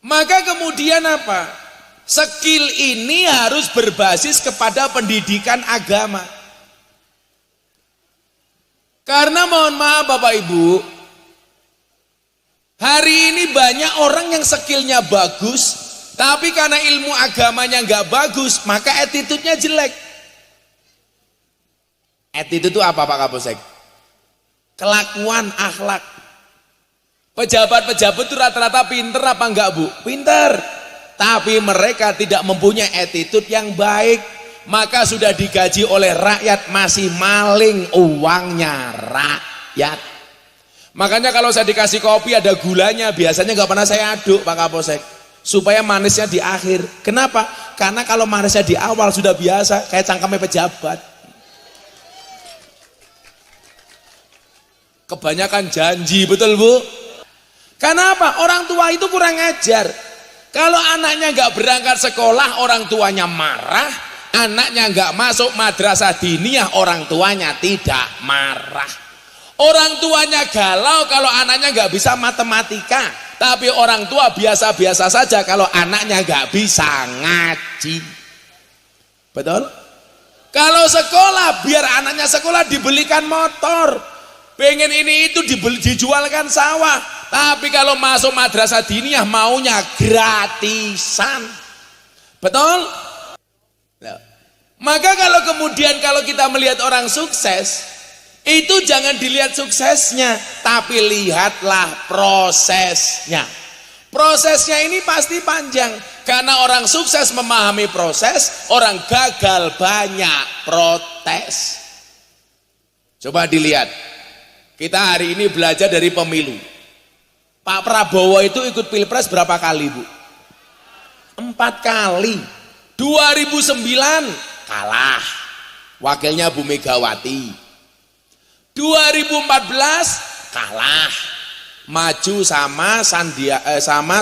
Maka kemudian apa? Skill ini harus berbasis kepada pendidikan agama. Karena mohon maaf Bapak Ibu, hari ini banyak orang yang skillnya bagus, tapi karena ilmu agamanya nggak bagus, maka attitude-nya jelek. Attitude itu apa Pak Kapolsek? Kelakuan, akhlak. Pejabat-pejabat itu rata-rata pinter apa enggak Bu? Pinter. Tapi mereka tidak mempunyai attitude yang baik. Maka sudah digaji oleh rakyat masih maling uangnya rakyat. Makanya kalau saya dikasih kopi ada gulanya, biasanya nggak pernah saya aduk Pak Kapolsek. Supaya manisnya di akhir. Kenapa? Karena kalau manisnya di awal sudah biasa, kayak cangkemnya pejabat. Kebanyakan janji, betul Bu? Kenapa? Orang tua itu kurang ajar. Kalau anaknya nggak berangkat sekolah, orang tuanya marah. Anaknya nggak masuk madrasah diniyah, orang tuanya tidak marah. Orang tuanya galau kalau anaknya nggak bisa matematika. Tapi orang tua biasa-biasa saja kalau anaknya nggak bisa ngaji. Betul? Kalau sekolah, biar anaknya sekolah dibelikan motor. Pengen ini itu dijualkan sawah. Tapi kalau masuk madrasah diniyah maunya gratisan. Betul? Nah, maka kalau kemudian kalau kita melihat orang sukses, itu jangan dilihat suksesnya, tapi lihatlah prosesnya. Prosesnya ini pasti panjang. Karena orang sukses memahami proses, orang gagal banyak protes. Coba dilihat. Kita hari ini belajar dari pemilu. Pak Prabowo itu ikut pilpres berapa kali Bu? 4 kali. 2009 kalah, wakilnya Bu Megawati. 2014 kalah, maju sama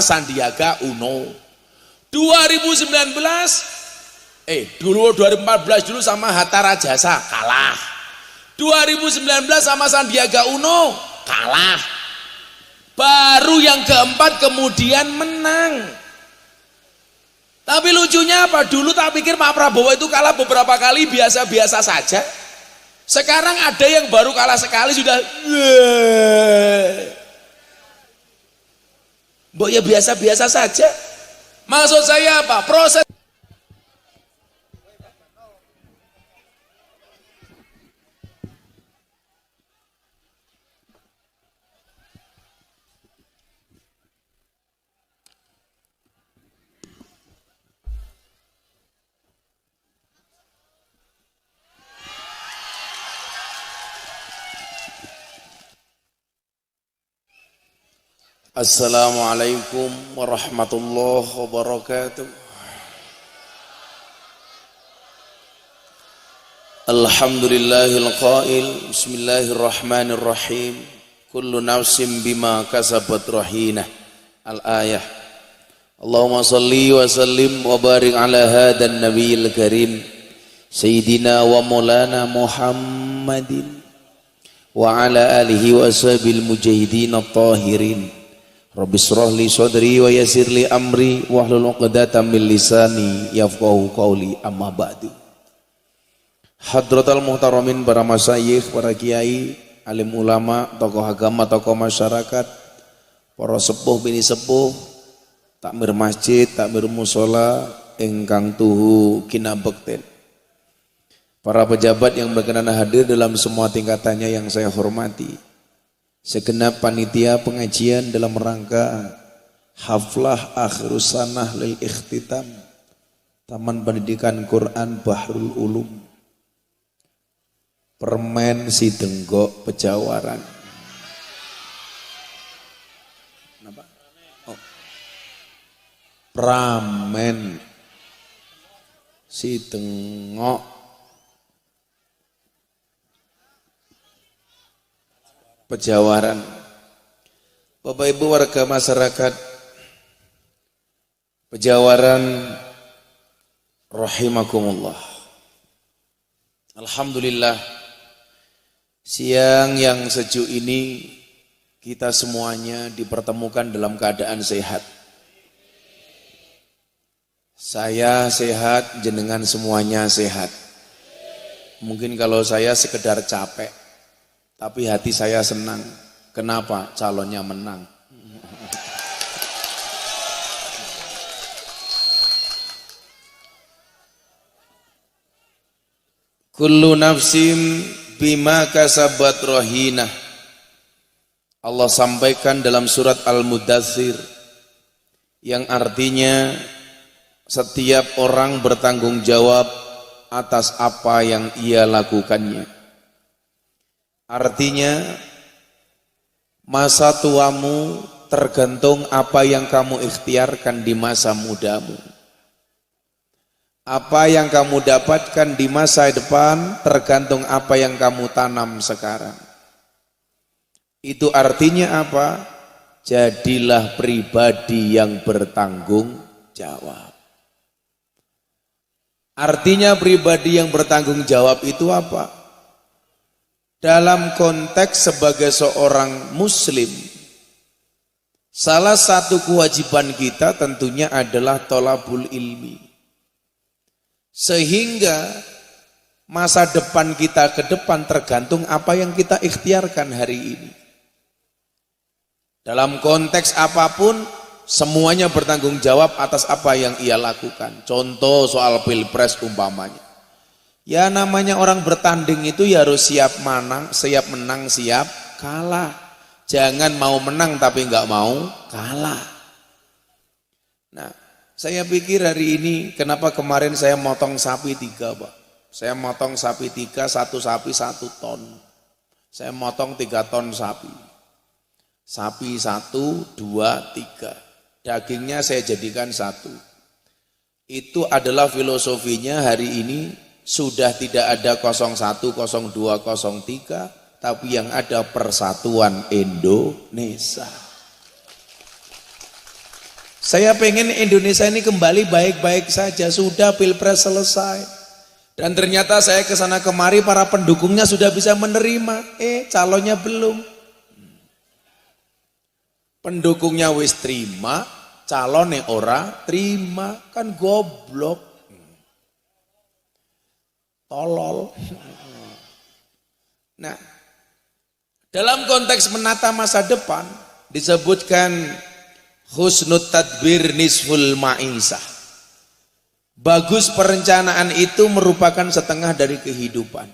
Sandiaga Uno. 2014 dulu sama Hatta Rajasa kalah. 2019 sama Sandiaga Uno kalah. Baru yang keempat kemudian menang. Tapi lucunya apa? Dulu tak pikir Pak Prabowo itu kalah beberapa kali biasa-biasa saja. Sekarang ada yang baru kalah sekali sudah Mbok ya biasa-biasa saja. Maksud saya apa? Proses. Assalamualaikum warahmatullahi wabarakatuh. Alhamdulillahil qail bismillahirrahmanirrahim kullu nafsin bima kasabat rahinah. Al-ayah. Allahumma salli wa sallim wa barik ala hadan nabiyil karim sayyidina wa maulana Muhammadin wa ala alihi wa ashabil mujahidin at-tahirin. Rabbi shrah li sadri wa yassir li amri wahlul 'uqdatam min lisani yafqahu qawli, amma ba'du. Hadratal muhtaramin, para masyayikh, para kiai, alim ulama, tokoh agama, tokoh masyarakat, para sepuh bini sepuh, takmir masjid, takmir mushola ingkang tuhu kinabekten. Para pejabat yang berkenan hadir dalam semua tingkatannya yang saya hormati. Segenap panitia pengajian dalam rangka haflah akhirus sanah lil ikhtitam Taman Pendidikan Quran Bahrul Ulum Permen Sidenggok Pejawaran. Kenapa? Oh. Pramen Sidenggok Pejawaran. Bapak Ibu warga masyarakat Pejawaran rahimakumullah. Alhamdulillah, siang yang sejuk ini kita semuanya dipertemukan dalam keadaan sehat. Saya sehat, jenengan semuanya sehat. Mungkin kalau saya sekedar capek, tapi hati saya senang. Kenapa? Calonnya menang. Kullu nafsin bima kasabat rahinah. Allah sampaikan dalam surat Al-Mudaththir yang artinya setiap orang bertanggung jawab atas apa yang ia lakukannya. Artinya masa tuamu tergantung apa yang kamu ikhtiarkan di masa mudamu. Apa yang kamu dapatkan di masa depan tergantung apa yang kamu tanam sekarang. Itu artinya apa? Jadilah pribadi yang bertanggung jawab. Artinya pribadi yang bertanggung jawab itu apa? Dalam konteks sebagai seorang muslim, salah satu kewajiban kita tentunya adalah thalabul ilmi. Sehingga masa depan kita ke depan tergantung apa yang kita ikhtiarkan hari ini. Dalam konteks apapun, semuanya bertanggung jawab atas apa yang ia lakukan. Contoh soal pilpres umpamanya. Ya namanya orang bertanding itu ya harus siap menang, siap kalah. Jangan mau menang tapi enggak mau kalah. Nah, saya pikir hari ini kenapa kemarin saya motong sapi 3, Pak. Saya motong sapi 3, satu sapi 1 ton. Saya motong 3 ton sapi. Sapi 1, 2, 3. Dagingnya saya jadikan 1. Itu adalah filosofinya hari ini sudah tidak ada 01, 02, 03, tapi yang ada persatuan Indonesia. Saya pengen Indonesia ini kembali baik-baik saja, sudah pilpres selesai. Dan ternyata saya kesana kemari para pendukungnya sudah bisa menerima, calonnya belum. Pendukungnya wis terima, calonnya ora terima, kan goblok. Tolol. Nah, dalam konteks menata masa depan disebutkan husnut tadbir nisful ma'isah. Bagus perencanaan itu merupakan setengah dari kehidupan.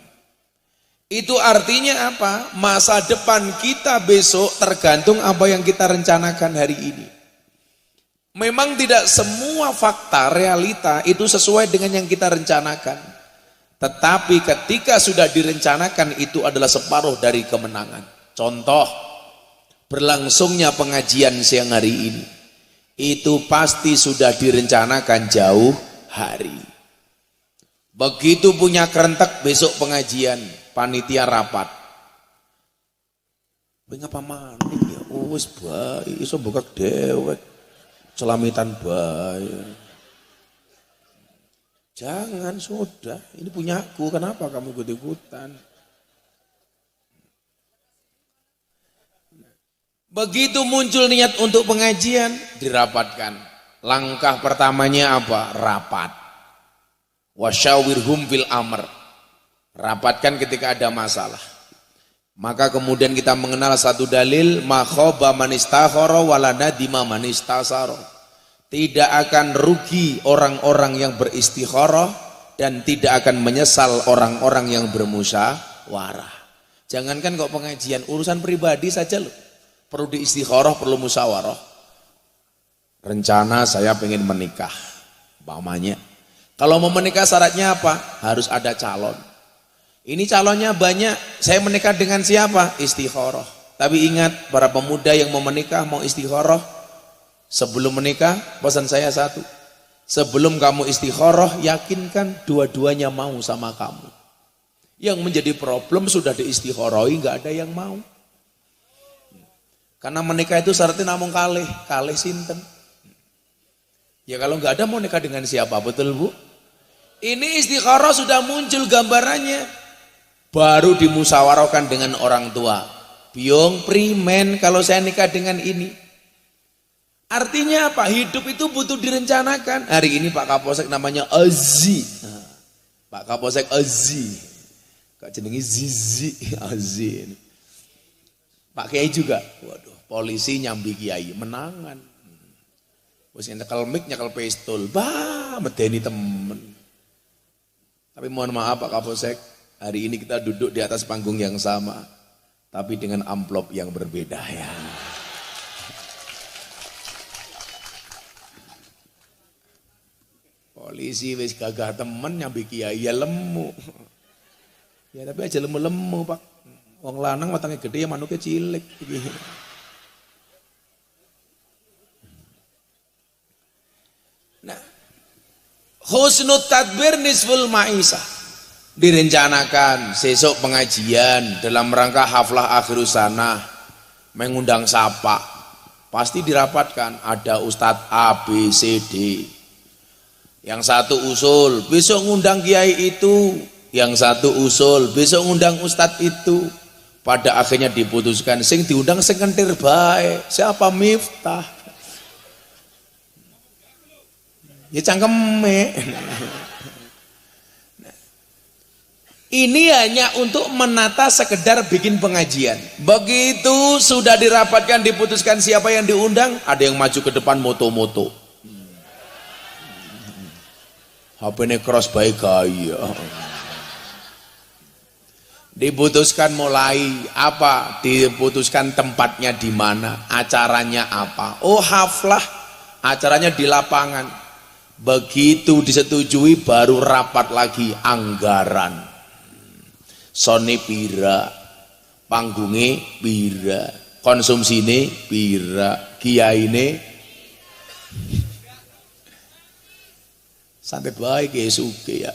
Itu artinya apa? Masa depan kita besok tergantung apa yang kita rencanakan hari ini. Memang tidak semua fakta realita itu sesuai dengan yang kita rencanakan. Tetapi ketika sudah direncanakan itu adalah separuh dari kemenangan. Contoh, berlangsungnya pengajian siang hari ini. Itu pasti sudah direncanakan jauh hari. Begitu punya kerentek besok pengajian, panitia rapat. Ngapa maning ya? Wis bae iso buka dewek. Celamitan bae. Jangan, sudah, ini punyaku, kenapa kamu ikut-ikutan? Begitu muncul niat untuk pengajian, dirapatkan. Langkah pertamanya apa? Rapat. Wasyawirhum fil amr. Rapatkan ketika ada masalah. Maka kemudian kita mengenal satu dalil, ma khaba man istakhara wala nadima man istasara. Tidak akan rugi orang-orang yang beristikharah dan tidak akan menyesal orang-orang yang bermusyawarah. Jangankan kok pengajian, urusan pribadi saja loh. Perlu diistikharah, perlu musyawarah. Rencana saya pengen menikah, umpamanya. Kalau mau menikah syaratnya apa? Harus ada calon. Ini calonnya banyak, saya menikah dengan siapa? Istikharah. Tapi ingat, para pemuda yang mau menikah, mau istikharah, sebelum menikah, pesan saya satu. Sebelum kamu istikharah, yakinkan dua-duanya mau sama kamu. Yang menjadi problem sudah diistikharahi, nggak ada yang mau. Karena menikah itu syaratnya namung kalih sinten. Ya kalau nggak ada mau nikah dengan siapa, betul Bu? Ini istikharah sudah muncul gambarannya. Baru dimusyawarahkan dengan orang tua. Biong primen kalau saya nikah dengan ini. Artinya apa? Hidup itu butuh direncanakan. Hari ini Pak Kapolsek namanya Azi. Pak Kapolsek Azi. Kak jenengi Zizi Azi ini. Pak Kiai juga. Waduh, polisi nyambi Kiai menangan. Wis nyekel mic, nyekel pistol. Bah, medeni temen. Tapi mohon maaf Pak Kapolsek, hari ini kita duduk di atas panggung yang sama, tapi dengan amplop yang berbeda ya. Polisi wis gagah temen nyambi Kiai ya lemu. Ya tapi aja lemu-lemu Pak. Wong lanang matangnya gede ya manuknya cilik. Nah, husnul tadbir nisful ma'isah. Direncanakan sesok pengajian dalam rangka haflah akhir sanah, mengundang sapa. Pasti dirapatkan ada Ustadz A, B, C, D. Yang satu usul, besok ngundang kiai itu. Yang satu usul, besok ngundang Ustadz itu. Pada akhirnya diputuskan, sing diundang sing kentir bae. Siapa? Miftah. Ya cangkeme. Ini hanya untuk menata sekedar bikin pengajian. Begitu sudah dirapatkan, diputuskan siapa yang diundang, ada yang maju ke depan moto-moto. HP-nya cross by gaya. Diputuskan mulai apa? Diputuskan tempatnya di mana, acaranya apa. Oh haflah, acaranya di lapangan. Begitu disetujui baru rapat lagi anggaran. Sone pira, panggunge pira, konsumsine pira, kiyaine santai baik ya suke ya.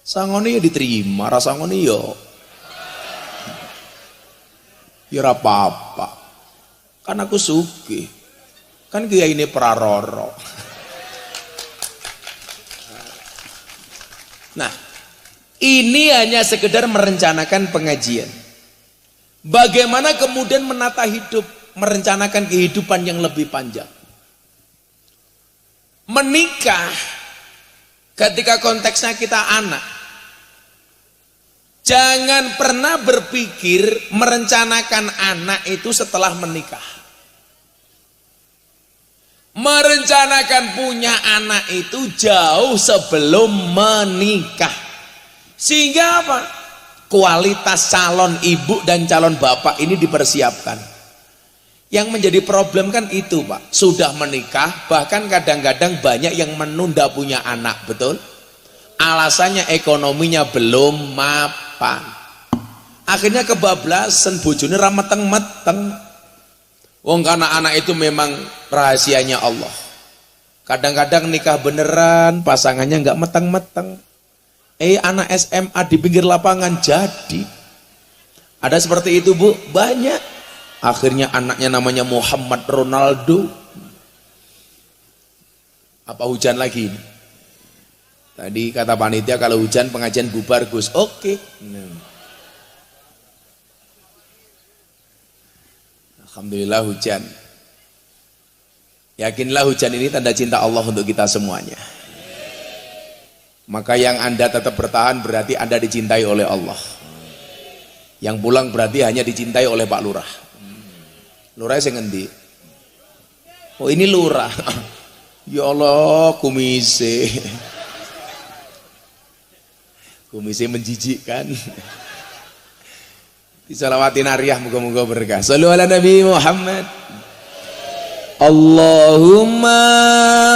Sangone ya diterima, rasangone ya ora apa-apa. Kan aku suke. Kan kiyaine praroro. Nah, ini hanya sekedar merencanakan pengajian. Bagaimana kemudian menata hidup, merencanakan kehidupan yang lebih panjang. Menikah, ketika konteksnya kita anak, jangan pernah berpikir merencanakan anak itu setelah menikah. Merencanakan punya anak itu jauh sebelum menikah. Sehingga apa? Kualitas calon ibu dan calon bapak ini dipersiapkan. Yang menjadi problem kan itu Pak, sudah menikah bahkan kadang-kadang banyak yang menunda punya anak, betul? Alasannya ekonominya belum mapan. Akhirnya kebablasan, bojone ra meteng-meteng. Wong karena anak itu memang rahasianya Allah. Kadang-kadang nikah beneran, pasangannya nggak meteng-meteng. Anak SMA di pinggir lapangan jadi. Ada seperti itu Bu, banyak. Akhirnya anaknya namanya Muhammad Ronaldo. Apa hujan lagi ini? Tadi kata panitia kalau hujan pengajian bubar Gus. Oke. Alhamdulillah hujan. Yakinlah hujan ini tanda cinta Allah untuk kita semuanya. Maka yang Anda tetap bertahan berarti Anda dicintai oleh Allah. Yang pulang berarti hanya dicintai oleh Pak Lurah. Lurah sing ngendi? Oh ini lurah. Ya Allah, kumise. Kumise menjijikkan. Disalawatin ariyah muga-muga berkah. Shallu ala Nabi Muhammad. Allahumma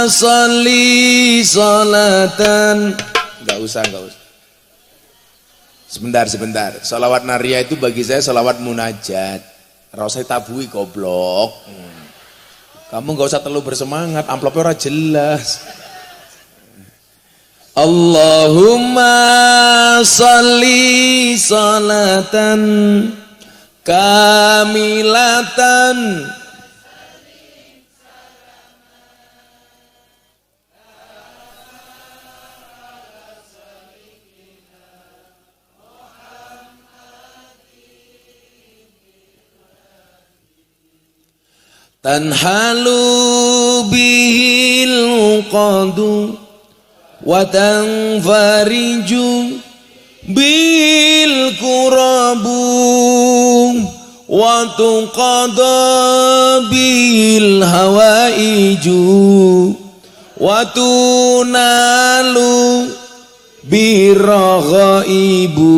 sholli sholatan. Enggak usah. Sebentar. Sholawat nariyah itu bagi saya sholawat munajat. Rasanya tabui goblok. Kamu nggak usah terlalu bersemangat, amplopnya ora jelas. Allahumma sholli sholatan kamilatan tanhalu bihil qadu wa tanfariju bil kurabu wa tuqada bil hawaiju wa tunalu biraghaibu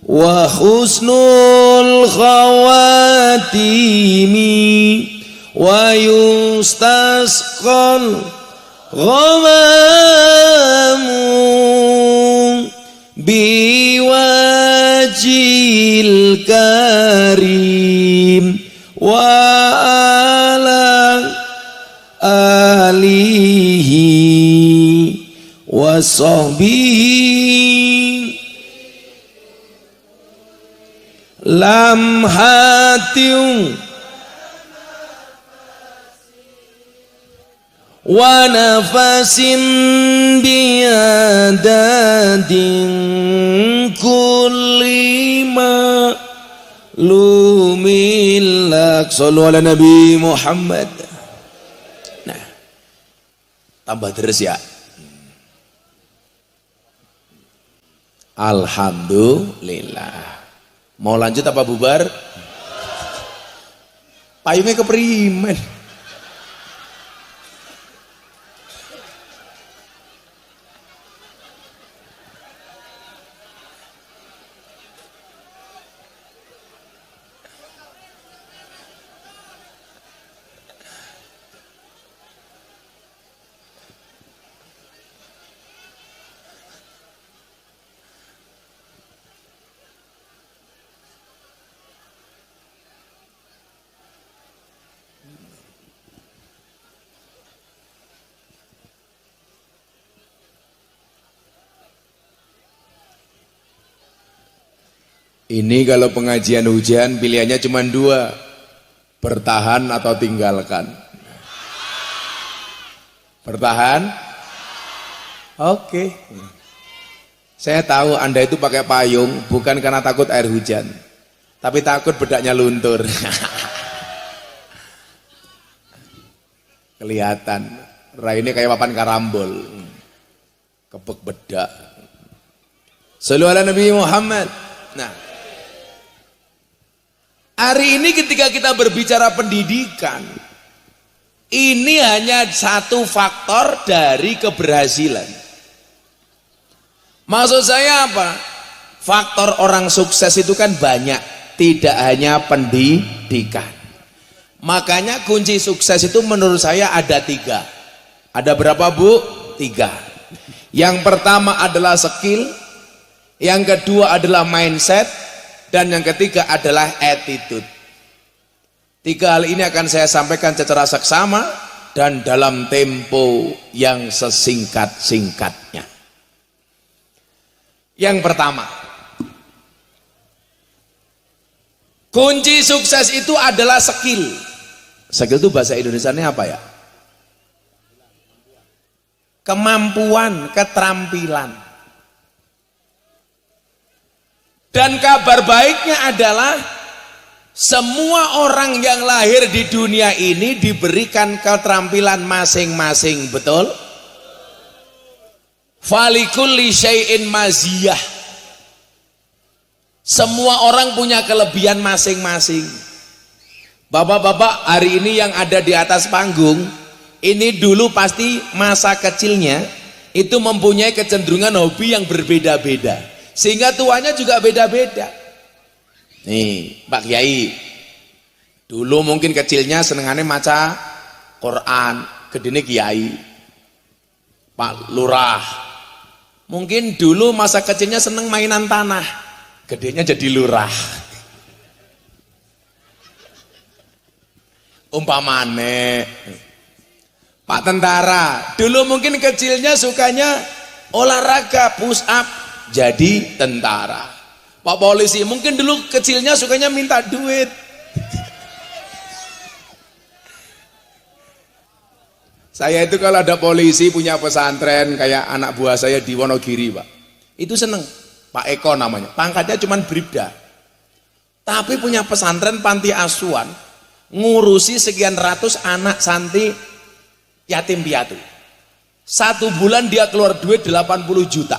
wa husnul khawatimi wa yustasqal ghamamu biwajil karim wa ala alihi wa sahbihi lam hatiu wa nafasin biadadin kulli ma lumilak. Sallu ala Nabi Muhammad. Nah, tambah terus ya. Alhamdulillah. Mau lanjut apa bubar? Payungnya keprimen. Ini kalau pengajian hujan pilihannya cuma dua, bertahan atau tinggalkan. Bertahan? Oke. Saya tahu Anda itu pakai payung bukan karena takut air hujan, tapi takut bedaknya luntur. Kelihatan, raine kayak papan karambol, kebek bedak. Sallu ala Nabi Muhammad. Nah, hari ini ketika kita berbicara pendidikan, ini hanya satu faktor dari keberhasilan. Maksud saya apa? Faktor orang sukses itu kan banyak, tidak hanya pendidikan. Makanya kunci sukses itu menurut saya ada 3. Ada berapa, Bu? 3. Yang pertama adalah skill, yang kedua adalah mindset, dan yang ketiga adalah attitude. 3 hal ini akan saya sampaikan secara seksama dan dalam tempo yang sesingkat-singkatnya. Yang pertama, kunci sukses itu adalah skill. Skill itu bahasa Indonesianya apa ya? Kemampuan, keterampilan. Dan kabar baiknya adalah semua orang yang lahir di dunia ini diberikan keterampilan masing-masing, betul? Falikulli syai'in maziyah. Semua orang punya kelebihan masing-masing. Bapak-bapak hari ini yang ada di atas panggung, ini dulu pasti masa kecilnya itu mempunyai kecenderungan hobi yang berbeda-beda. Sehingga tuanya juga beda-beda. Nih, Pak Kiai. Dulu mungkin kecilnya senengannya maca Quran, gedene Kiai. Pak Lurah. Mungkin dulu masa kecilnya seneng mainan tanah, gedenya jadi lurah. Umpamane Pak Tentara, dulu mungkin kecilnya sukanya olahraga push up, jadi tentara. Pak Polisi mungkin dulu kecilnya sukanya minta duit. Saya itu kalau ada polisi punya pesantren kayak anak buah saya di Wonogiri, Pak, itu seneng. Pak Eko namanya, pangkatnya cuman bribda, tapi punya pesantren panti asuhan. ngurusi sekian ratus anak santri yatim piatu. 1 bulan dia keluar duit 80 juta.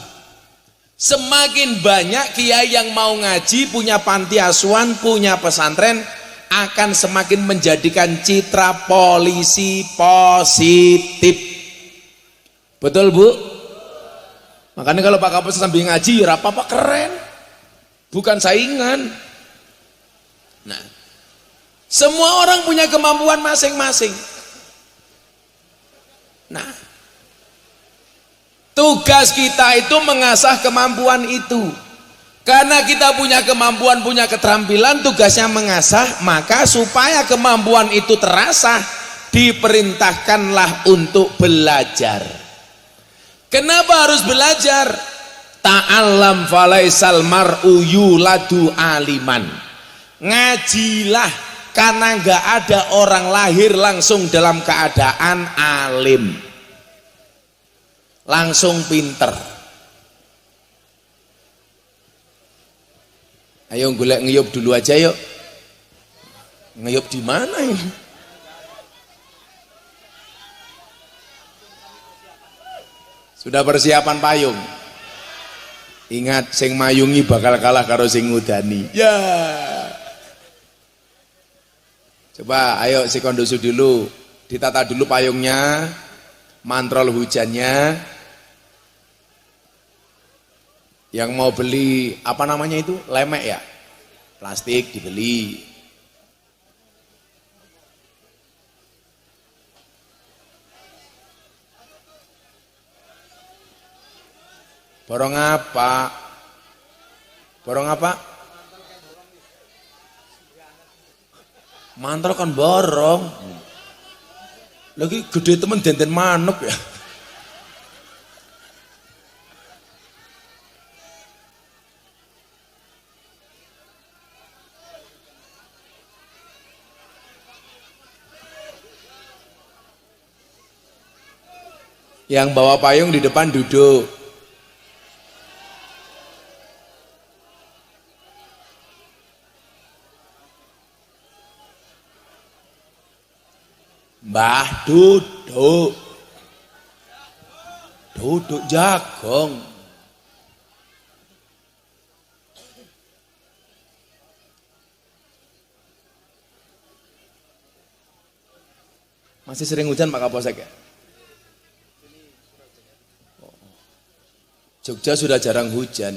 Semakin banyak kiai yang mau ngaji, punya panti asuhan, punya pesantren, akan semakin menjadikan citra polisi positif. Betul Bu? Makanya kalau Pak Kapolres sambil ngaji, ya apa-apa, keren. Bukan saingan. Nah, semua orang punya kemampuan masing-masing. Nah, tugas kita itu mengasah kemampuan itu. Karena kita punya kemampuan, punya keterampilan, tugasnya mengasah, maka supaya kemampuan itu terasah, diperintahkanlah untuk belajar. Kenapa harus belajar? Ta'allam falaisal mar'u yuladu aliman. Ngajilah, karena nggak ada orang lahir langsung dalam keadaan alim, langsung pinter. Ayo golek ngiyup dulu aja yuk. Ngiyup di mana ini? Sudah persiapan payung? Ingat, sing mayungi bakal kalah karo sing ngudani. Ya. Coba ayo si kondusu dulu, ditata dulu payungnya, mantrol hujannya. Yang mau beli apa namanya itu, lemek ya, plastik dibeli. Borong apa? Borong apa? Mantel kan borong. Lagi gede temen denten manuk ya. Yang bawa payung di depan duduk. Mbah duduk. Duduk jagong. Masih sering hujan Pak Kapolsek ya? Jogja sudah jarang hujan.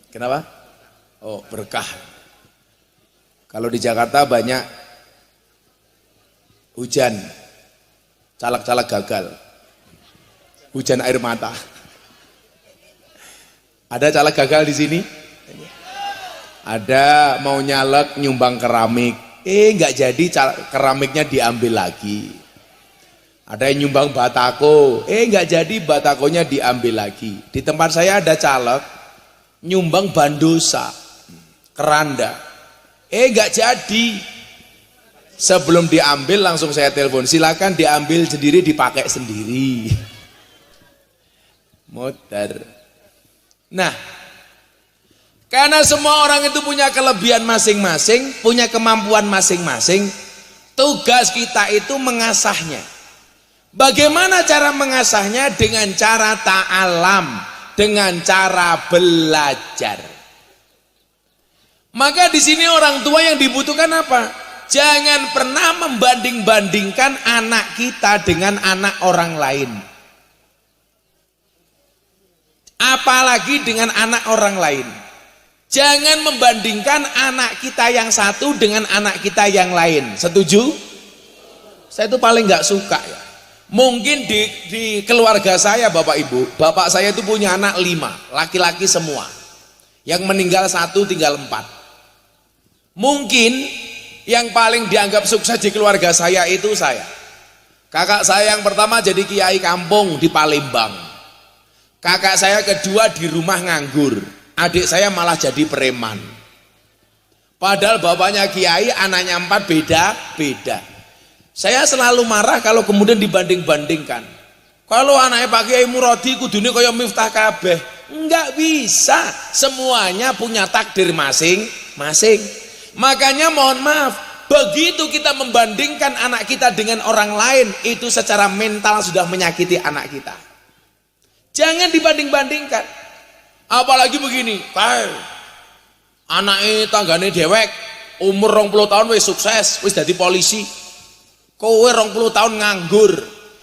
Kenapa? Oh, berkah. Kalau di Jakarta banyak hujan, caleg-caleg gagal. Hujan air mata. Ada caleg gagal di sini? Ada mau nyalek nyumbang keramik. Nggak jadi, keramiknya diambil lagi. Ada yang nyumbang batako, nggak jadi, batakonya diambil lagi. Di tempat saya ada caleg nyumbang bandosa, keranda, nggak jadi. Sebelum diambil langsung saya telepon, silakan diambil sendiri, dipakai sendiri. Modar. Nah, karena semua orang itu punya kelebihan masing-masing, punya kemampuan masing-masing, tugas kita itu mengasahnya. Bagaimana cara mengasahnya? Dengan cara ta'alam, dengan cara belajar. Maka di sini orang tua yang dibutuhkan apa? Jangan pernah membanding-bandingkan anak kita dengan anak orang lain. Apalagi dengan anak orang lain. Jangan membandingkan anak kita yang satu dengan anak kita yang lain. Setuju? Saya itu paling nggak suka ya. Mungkin di keluarga saya Bapak Ibu, bapak saya itu punya anak 5, laki-laki semua. Yang meninggal 1, tinggal 4. Mungkin yang paling dianggap sukses di keluarga saya itu saya. Kakak saya yang pertama jadi kiai kampung di Palembang. Kakak saya kedua di rumah nganggur. Adik saya malah jadi preman. Padahal bapaknya kiai, anaknya 4, beda-beda. Saya selalu marah kalau kemudian dibanding-bandingkan. Kalau anaknya Pak Kiai Muradi kudune kaya Miftah kabeh. Enggak bisa. Semuanya punya takdir masing-masing. Makanya mohon maaf, begitu kita membandingkan anak kita dengan orang lain, itu secara mental sudah menyakiti anak kita. Jangan dibanding-bandingkan. Apalagi begini, anaknya tanggane dewek, umur 20 tahun wis sukses, wis jadi polisi. Kowe 20 tahun nganggur.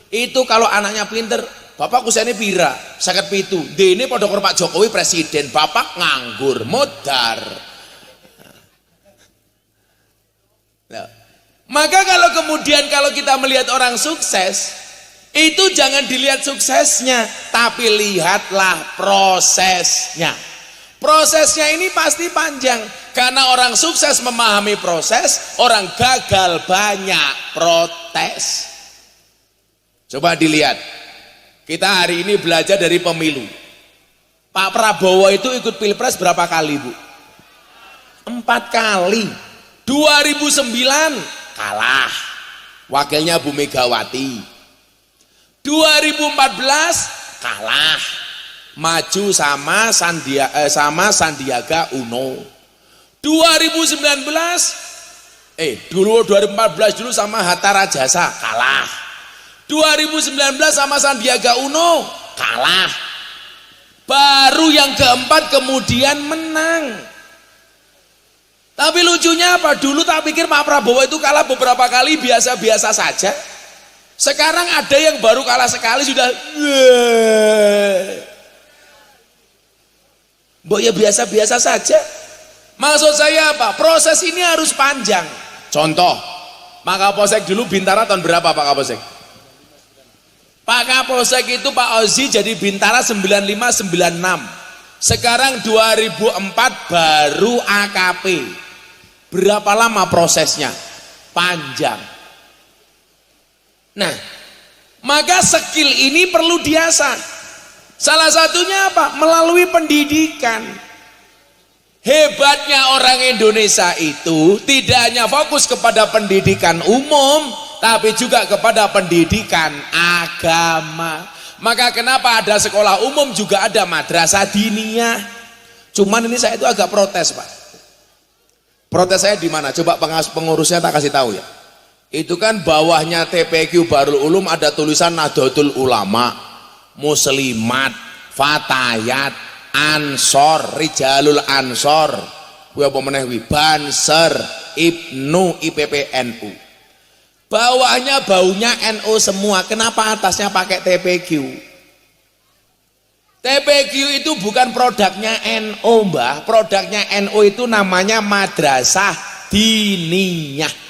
Itu kalau anaknya pinter, bapak usianya pira, 57. Dene padha karo Pak Jokowi presiden, bapak nganggur, modar. Nah, maka kalau kemudian kalau kita melihat orang sukses, itu jangan dilihat suksesnya, tapi lihatlah prosesnya. Prosesnya ini pasti panjang, karena orang sukses memahami proses, orang gagal banyak protes. Coba dilihat, kita hari ini belajar dari pemilu. Pak Prabowo itu ikut pilpres berapa kali, Bu? 4 kali. 2009 kalah, wakilnya Bu Megawati. 2014 kalah, maju sama Sandiaga Uno. 2014 dulu sama Hatta Rajasa kalah. 2019 sama Sandiaga Uno kalah. Baru yang keempat kemudian menang. Tapi lucunya apa? Dulu tak pikir Pak Prabowo itu kalah beberapa kali biasa-biasa saja. Sekarang ada yang baru kalah sekali sudah Mbok ya biasa-biasa saja. Maksud saya apa? Proses ini harus panjang. Contoh, Pak Kapolsek dulu Bintara tahun berapa Pak Kapolsek? Pak Kapolsek itu Pak Ozi jadi Bintara 95-96. Sekarang 2004 baru AKP. Berapa lama prosesnya? Panjang. Nah, maka skill ini perlu diasah. Salah satunya apa? Melalui pendidikan. Hebatnya orang Indonesia itu tidak hanya fokus kepada pendidikan umum, tapi juga kepada pendidikan agama. Maka kenapa ada sekolah umum juga ada madrasah diniyah. Cuman ini saya itu agak protes, Pak. Protes saya di mana? Coba pengurusnya tak kasih tahu ya. Itu kan bawahnya TPQ Bahrul Ulum ada tulisan Nahdlatul Ulama, Muslimat, Fatayat, Ansor, Rijalul Ansor, kuwi apa meneh kuwi? Banser, Ibnu, IPP, NU. Bawahnya baunya NU semua. Kenapa atasnya pakai TPQ? TPQ itu bukan produknya NU, Mbah. Produknya NU itu namanya Madrasah Diniyah.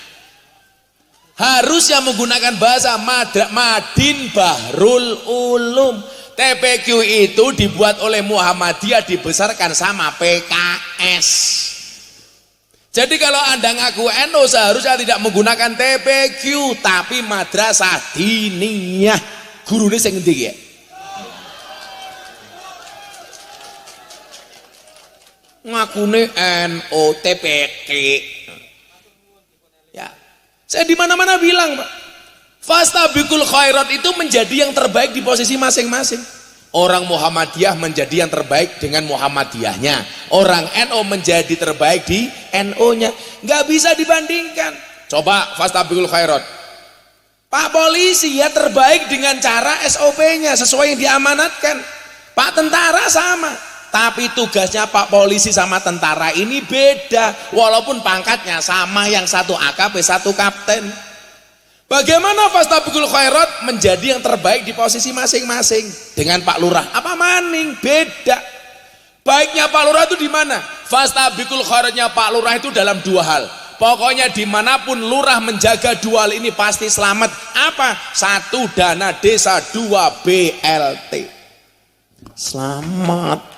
Harusnya menggunakan bahasa Madin Bahrul Ulum. TPQ itu dibuat oleh Muhammadiyah, dibesarkan sama PKS. Jadi kalau Anda ngaku NU seharusnya tidak menggunakan TPQ, tapi Madrasah Diniyah. Gurune sing endi ya? Ngakune NU TPQ. Ya. Saya di mana-mana bilang, Pak, fastabiqul khairat itu menjadi yang terbaik di posisi masing-masing. Orang Muhammadiyah menjadi yang terbaik dengan Muhammadiyahnya. Orang NU menjadi terbaik di NU-nya. Nggak bisa dibandingkan. Coba fastabiqul khairat. Pak polisi ya terbaik dengan cara SOP-nya sesuai yang diamanatkan. Pak tentara sama. Tapi tugasnya Pak polisi sama tentara ini beda, walaupun pangkatnya sama, yang satu AKP, satu kapten. Bagaimana fastabiqul khairat menjadi yang terbaik di posisi masing-masing dengan Pak Lurah? Apa maning? Beda. Baiknya Pak Lurah itu di mana? Fastabiqul khairatnya Pak Lurah itu dalam 2 hal. Pokoknya dimanapun Lurah menjaga 2 hal ini pasti selamat. Apa? 1 dana desa, 2 BLT. Selamat.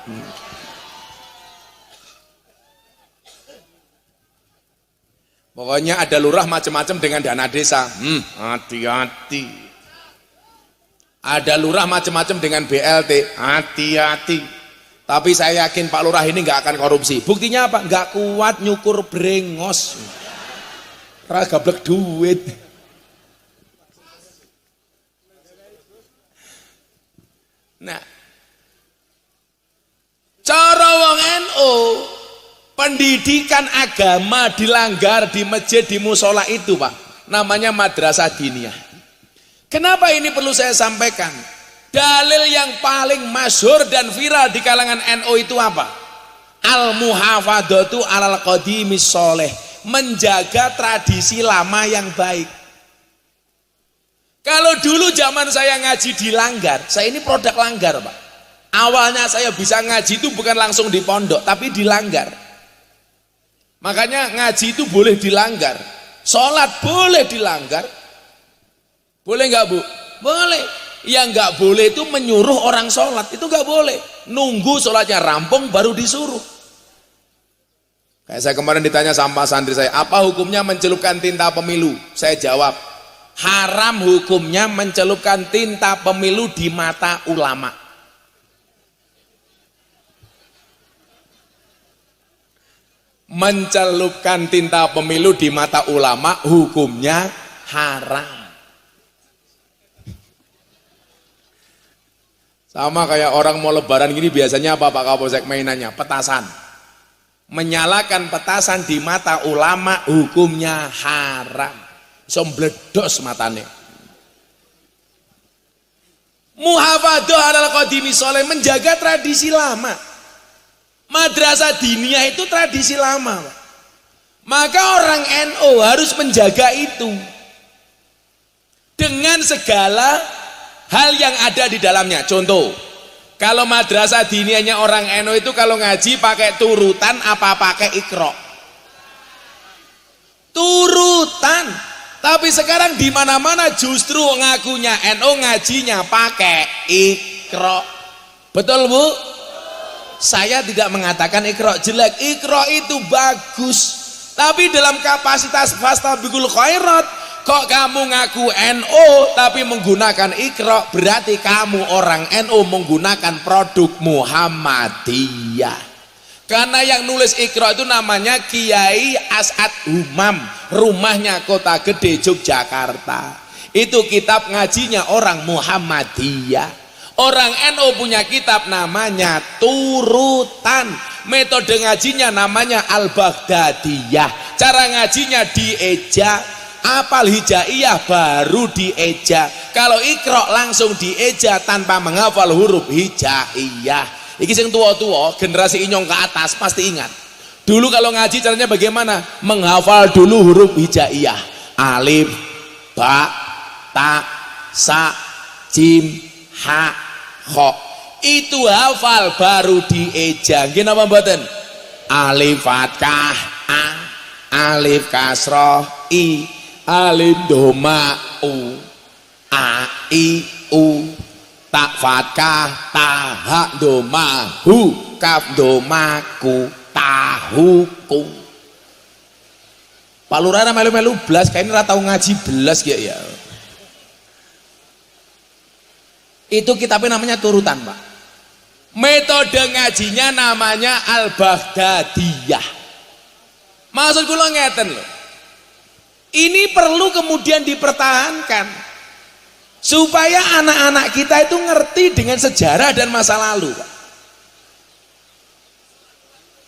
Pokoknya ada lurah macam-macam dengan dana desa. Hati-hati. Ada lurah macam-macam dengan BLT. Hati-hati. Tapi saya yakin Pak Lurah ini nggak akan korupsi. Buktinya apa? Nggak kuat nyukur brengos. Ragablek duit. Nah, cara wong NU pendidikan agama dilanggar di masjid, di musola itu Pak, namanya madrasah diniyah. Kenapa ini perlu saya sampaikan? Dalil yang paling masyhur dan viral di kalangan NU itu apa? Al-muhafadzatu alal qadimis sholeh, menjaga tradisi lama yang baik. Kalau dulu zaman saya ngaji dilanggar, saya ini produk langgar Pak. Awalnya saya bisa ngaji itu bukan langsung di pondok, tapi dilanggar. Makanya ngaji itu boleh dilanggar, sholat boleh dilanggar. Boleh nggak Bu? Boleh. Yang nggak boleh itu menyuruh orang sholat, itu nggak boleh. Nunggu sholatnya rampung baru disuruh. Kayak saya kemarin ditanya sama santri saya, apa hukumnya mencelupkan tinta pemilu? Saya jawab, haram hukumnya mencelupkan tinta pemilu di mata ulama. Mencelupkan tinta pemilu di mata ulama hukumnya haram. Sama kayak orang mau lebaran gini biasanya apa Pak Kapolsek mainannya? Petasan. Menyalakan petasan di mata ulama hukumnya haram. Sombledos matanya. Muhafadzah alal qadimi sholeh, menjaga tradisi lama. Madrasah diniyah itu tradisi lama. Maka orang NU harus menjaga itu. Dengan segala hal yang ada di dalamnya. Contoh, kalau madrasah diniyahnya orang NU itu kalau ngaji pakai turutan apa pakai ikro? Turutan. Tapi sekarang di mana-mana justru ngakunya NU ngajinya pakai ikro. Betul Bu? Saya tidak mengatakan ikro jelek, ikro itu bagus. Tapi dalam kapasitas fastabiqul khairat, kok kamu ngaku NU tapi menggunakan ikro, berarti kamu orang NU menggunakan produk Muhammadiyah. Karena yang nulis ikro itu namanya Kiai As'ad Humam, rumahnya Kota Gede Yogyakarta. Itu kitab ngajinya orang Muhammadiyah. Orang NU punya kitab namanya turutan. Metode ngajinya namanya Al-Baghdadiyah. Cara ngajinya dieja, apal hijaiyah baru dieja. Kalau ikro langsung dieja tanpa menghafal huruf hijaiyah. Iki sing tua-tua, generasi inyong ke atas pasti ingat. Dulu kalau ngaji caranya bagaimana? Menghafal dulu huruf hijaiyah. Alif, ba, ta, sa, jim, ha, kho. Itu hafal baru dieja. Nggih napa mboten? Alif fathah a, alif kasroh i, alif doma u, a i u, tak fathah ta, ha doma hu, kaf doma ku, tahuku. Pak Lurah melu-melu belas, kayaknya ora tau ngaji belas ya. Itu kitabnya namanya turutan Pak. Metode ngajinya namanya Al-Baghdadiyah. Maksud kula ngeten loh. Ini perlu kemudian dipertahankan supaya anak-anak kita itu ngerti dengan sejarah dan masa lalu Pak.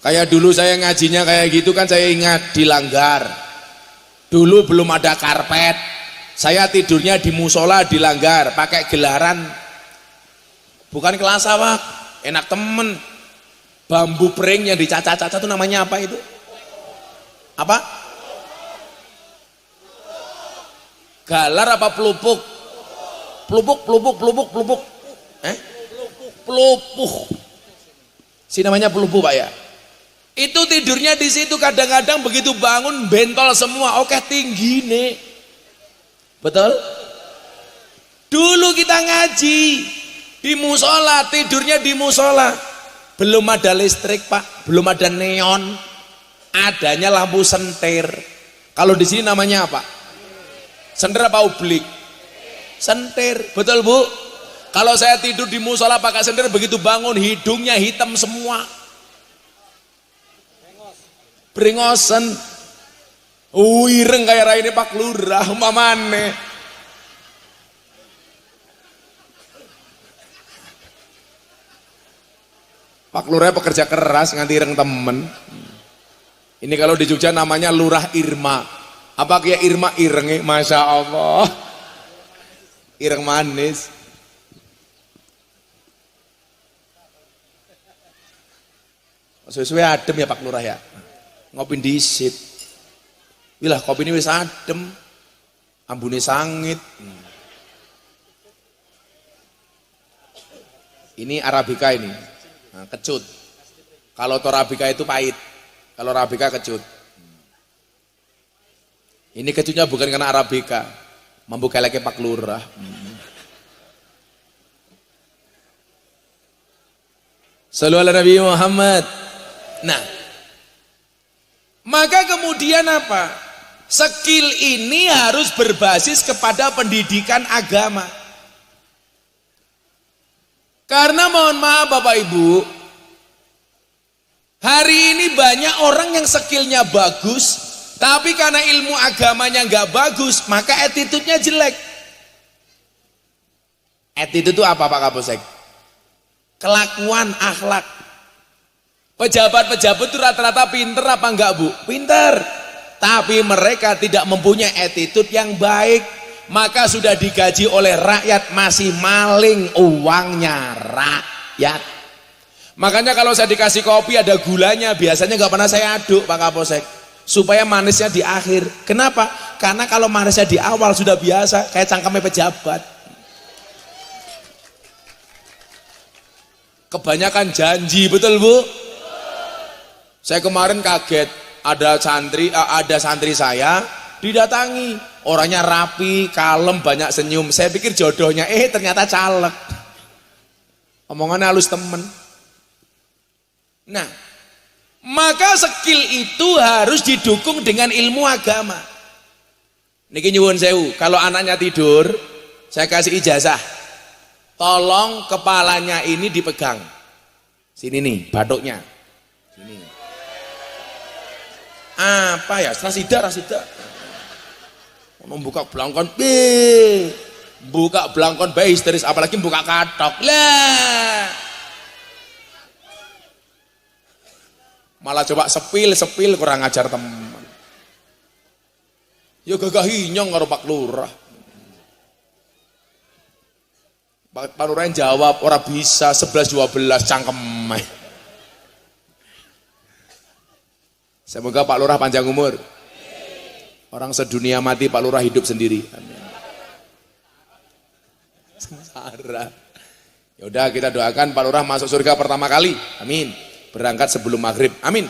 Kayak dulu saya ngajinya kayak gitu kan, saya ingat di Langgar. Dulu belum ada karpet. Saya tidurnya di musola di Langgar, pakai gelaran. Bukan kelas Pak, enak temen. Bambu pring yang dicaca-caca itu namanya apa itu? Apa? Galar apa pelupuk? Pelupuk. Pelupuh. Si namanya pelupuh Pak ya. Itu tidurnya di situ, kadang-kadang begitu bangun bentol semua, oke tinggi nih. Betul? Dulu kita ngaji di musola, tidurnya di musola. Belum ada listrik Pak, belum ada neon, adanya lampu sentir. Kalau di sini namanya apa? Sentir apa ublik? Sentir, betul Bu? Kalau saya tidur di musola pakai sentir, begitu bangun hidungnya hitam semua. Brengosen. Ireng kayak rai ini Pak Lurah, mamane. Pak Lurah pekerja keras nganti ireng temen. Ini kalau di Jogja namanya Lurah Irma. Apa kayak Irma irenge? Masya Allah. Ireng manis. Sesuai adem ya Pak Lurah ya. Ngopi disit. Wilah kopi ini wis adem. Ambune sangit. Ini Arabica ini. Nah, kecut. Kalau Torabika itu pahit. Kalau Arabica kecut. Ini kecutnya bukan karena Arabica. Membuka lagi Pak Lurah. Sallu ala Nabi Muhammad. Nah, maka kemudian apa? Skill ini harus berbasis kepada pendidikan agama. Karena mohon maaf Bapak Ibu, hari ini banyak orang yang skillnya bagus, tapi karena ilmu agamanya nggak bagus, maka attitude-nya jelek. Attitude itu apa Pak Kapolsek? Kelakuan, akhlak. Pejabat-pejabat itu rata-rata pinter apa enggak Bu? Pinter. Tapi mereka tidak mempunyai attitude yang baik. Maka sudah digaji oleh rakyat masih maling uangnya rakyat. Makanya kalau saya dikasih kopi ada gulanya, biasanya nggak pernah saya aduk Pak Kapolsek. Supaya manisnya di akhir. Kenapa? Karena kalau manisnya di awal sudah biasa, kayak cangkemnya pejabat. Kebanyakan janji, betul Bu? Saya kemarin kaget, ada santri saya didatangi, orangnya rapi, kalem, banyak senyum. Saya pikir jodohnya, ternyata caleg. Omongannya halus temen. Nah, maka skill itu harus didukung dengan ilmu agama. Niki nyuwun sewu, kalau anaknya tidur, saya kasih ijazah. Tolong kepalanya ini dipegang. Sini nih, batuknya. Sini. Apa ya? Rasida. Membuka belangkon, buka belangkon histeris, apalagi buka katok. Lah. Malah coba sepil kurang ajar teman. Ya gagah hinyong karo Pak Lurah. Pak Lurah jawab, ora bisa 11-12 cangkem. Semoga Pak Lurah panjang umur. Orang sedunia mati, Pak Lurah hidup sendiri. Amin. Sengsara. Ya udah kita doakan Pak Lurah masuk surga pertama kali. Amin. Berangkat sebelum maghrib. Amin.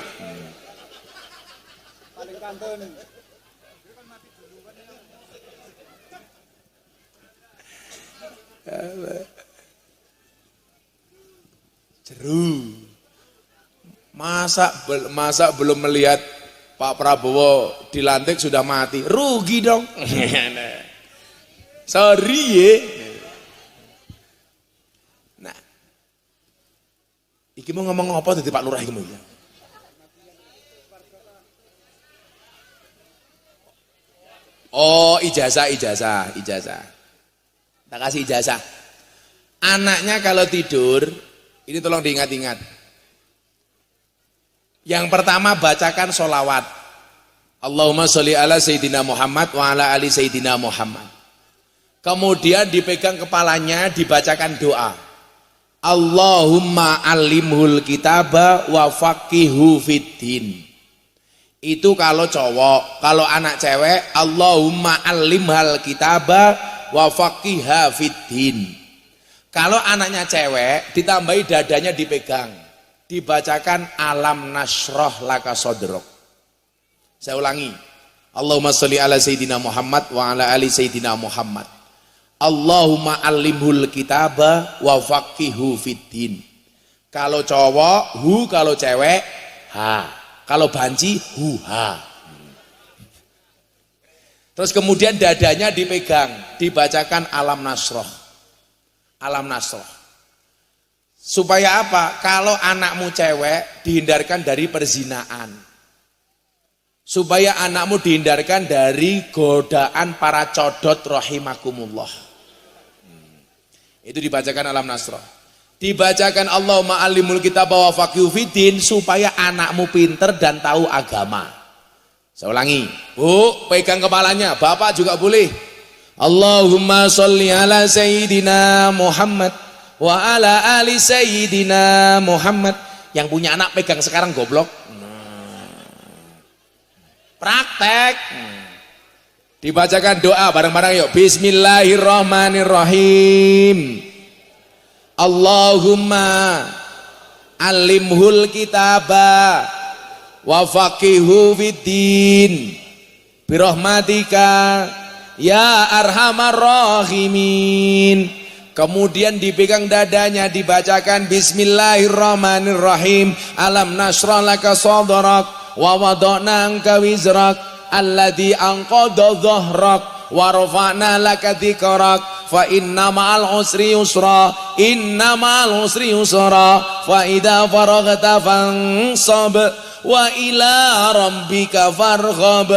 Jeru. Masa belum melihat Pak Prabowo dilantik sudah mati, rugi dong. Sorry ya. Nah, iki mau ngomong apa tadi Pak Lurah iki mau ya? Oh, ijazah. Tak kasih ijazah. Anaknya kalau tidur, ini tolong diingat-ingat. Yang pertama bacakan sholawat. Allahumma sholli ala Sayyidina Muhammad wa ala ali Sayyidina Muhammad. Kemudian dipegang kepalanya, dibacakan doa. Allahumma alimhul kitaba wa faqihu fiddin. Itu kalau cowok. Kalau anak cewek, Allahumma alimhal kitaba wa faqiha fiddin. Kalau anaknya cewek, ditambahi dadanya dipegang. Dibacakan alam nasroh laka sodrok. Saya ulangi. Allahumma sholli ala Sayyidina Muhammad wa ala ali Sayyidina Muhammad. Allahumma alimhul kitaba wa faqihu fiddin. Kalau cowok, hu. Kalau cewek, ha. Kalau banci, hu, ha. Terus kemudian dadanya dipegang. Dibacakan alam nasroh. Alam nasroh. Supaya apa? Kalau anakmu cewek dihindarkan dari perzinaan. Supaya anakmu dihindarkan dari godaan para codot rahimakumullah. Itu dibacakan alam nasroh. Dibacakan Allahumma alimul kitab wa faqihu fiddin supaya anakmu pinter dan tahu agama. Saya ulangi, Bu, pegang kepalanya, Bapak juga boleh. Allahumma sholli ala sayyidina Muhammad wa ala ali sayyidina Muhammad. Yang punya anak pegang sekarang goblok. Praktek. Dibacakan doa bareng-bareng yuk. Bismillahirrahmanirrahim. Allahumma alimhul kitaba wa faqihu fiddin birahmatika ya arhamar rahimin. Kemudian dipegang dadanya, dibacakan bismillahirrahmanirrahim. Alam nashrah laka sadrak wa wada'na anka wizrak alladzi anqadha dhahrak wa rafa'na laka dzikrak fa inna ma'al usri yusra inna ma'al usri yusra fa idza faraghta fansab wa ila rabbika farghab.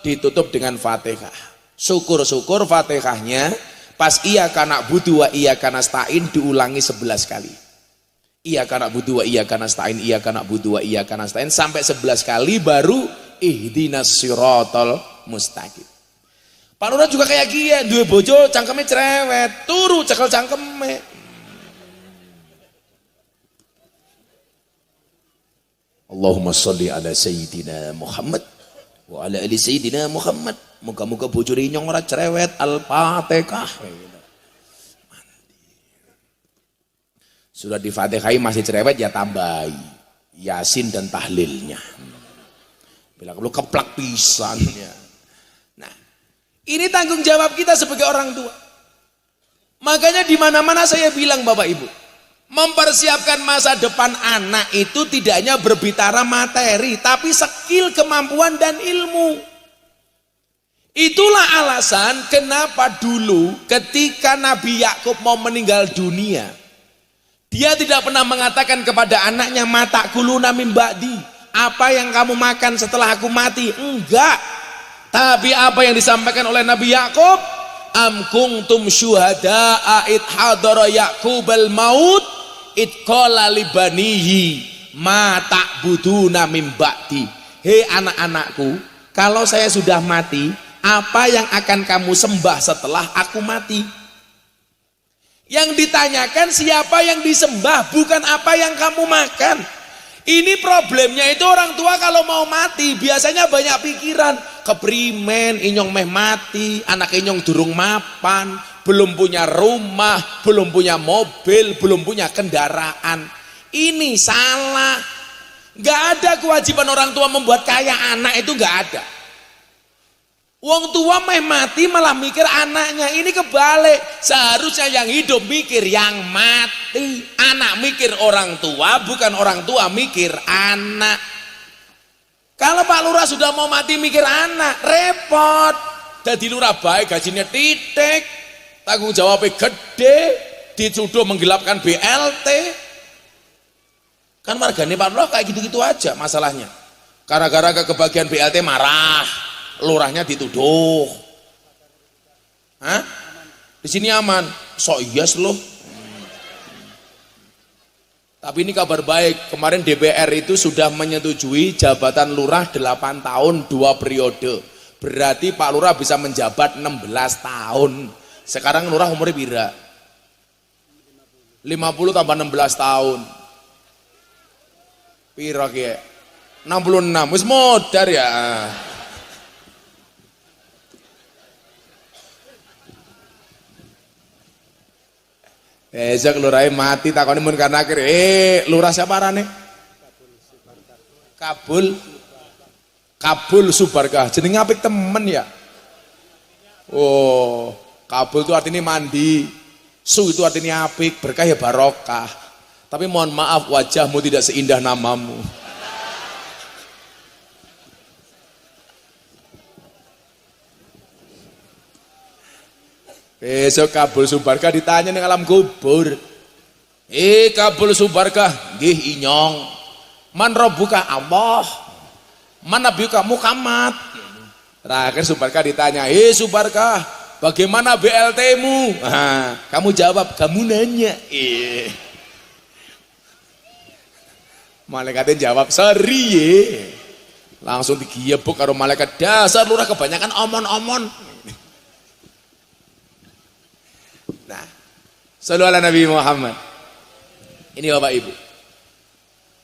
Ditutup dengan Fatihah. Syukur-syukur Fatihahnya pas iyyaka na'budu wa iyyaka nasta'in diulangi 11 kali. Iyyaka na'budu wa iyyaka nasta'in, iyyaka na'budu wa iyyaka nasta'in sampai 11 kali baru ihdinas siratal mustaqim. Pak Lurah juga kayak gini, duwe bojo cangkeme cerewet, turu cekel cangkeme. Allahumma sholli ala sayyidina Muhammad wa ala ali sayyidina Muhammad. Muga-muga bojone nyong ora cerewet. Al-Fatihah. Sudah di Fatihah masih cerewet ya tambahi Yasin dan tahlilnya. Bila perlu keplak pisan ya. Nah, ini tanggung jawab kita sebagai orang tua. Makanya di mana-mana saya bilang Bapak Ibu, mempersiapkan masa depan anak itu tidak hanya berbicara materi, tapi skill, kemampuan dan ilmu. Itulah alasan kenapa dulu ketika Nabi Yakub mau meninggal dunia, dia tidak pernah mengatakan kepada anaknya mata kuluna min ba'di. Apa yang kamu makan setelah aku mati? Enggak. Tapi apa yang disampaikan oleh Nabi Yakub? Am kuntum syuhada'a id hadara Yaqubal maut id qala li banihi ma ta'buduna min ba'di. Hei anak-anakku, kalau saya sudah mati, apa yang akan kamu sembah setelah aku mati? Yang ditanyakan siapa yang disembah, bukan apa yang kamu makan. Ini problemnya itu orang tua kalau mau mati biasanya banyak pikiran, keprimen inyong meh mati, anak inyong durung mapan, belum punya rumah, belum punya mobil, belum punya kendaraan. Ini salah. Gak ada kewajiban orang tua membuat kaya anak, itu gak ada. Wong tua meh mati malah mikir anaknya. Ini kebalik. Seharusnya yang hidup mikir yang mati. Anak mikir orang tua, bukan orang tua mikir anak. Kalau Pak Lurah sudah mau mati mikir anak, repot. Jadi lurah baik gajinya titik, tanggung jawabnya gede, dituduh menggelapkan BLT. Kan warganya Pak Lurah kayak gitu-gitu aja masalahnya. Gara-gara kebagian BLT marah. Lurahnya dituduh. Hah? Di sini aman. So yes loh. Tapi ini kabar baik. Kemarin DPR itu sudah menyetujui jabatan lurah 8 tahun 2 periode. Berarti Pak Lurah bisa menjabat 16 tahun. Sekarang lurah umurnya pira? 50 tambah 16 tahun. Pira ki? 66. Wis modar ya. Besok lurah mati takoni mun karena akhir. Lurah siapa arane? Kabul Subarkah. Jenenge apik temen ya. Oh, Kabul itu artinya mandi. Su itu artinya apik, berkah ya barokah. Tapi mohon maaf wajahmu tidak seindah namamu. Besok Kabul Subarkah ditanya ning alam kubur. Kabul Subarkah, nggih inyong. Man rabbuka? Allah. Man nabiyuka? Muhammad. Terakhir Subarkah ditanya, Subarkah, bagaimana BLT-mu? Nah, kamu jawab, kamu nanya. Malaikatnya jawab, "Sorry ye." Langsung digiebuk karo malaikat, "Dasar lurah kebanyakan omon-omon." Nah, shollu ala Nabi Muhammad. Ini Bapak Ibu.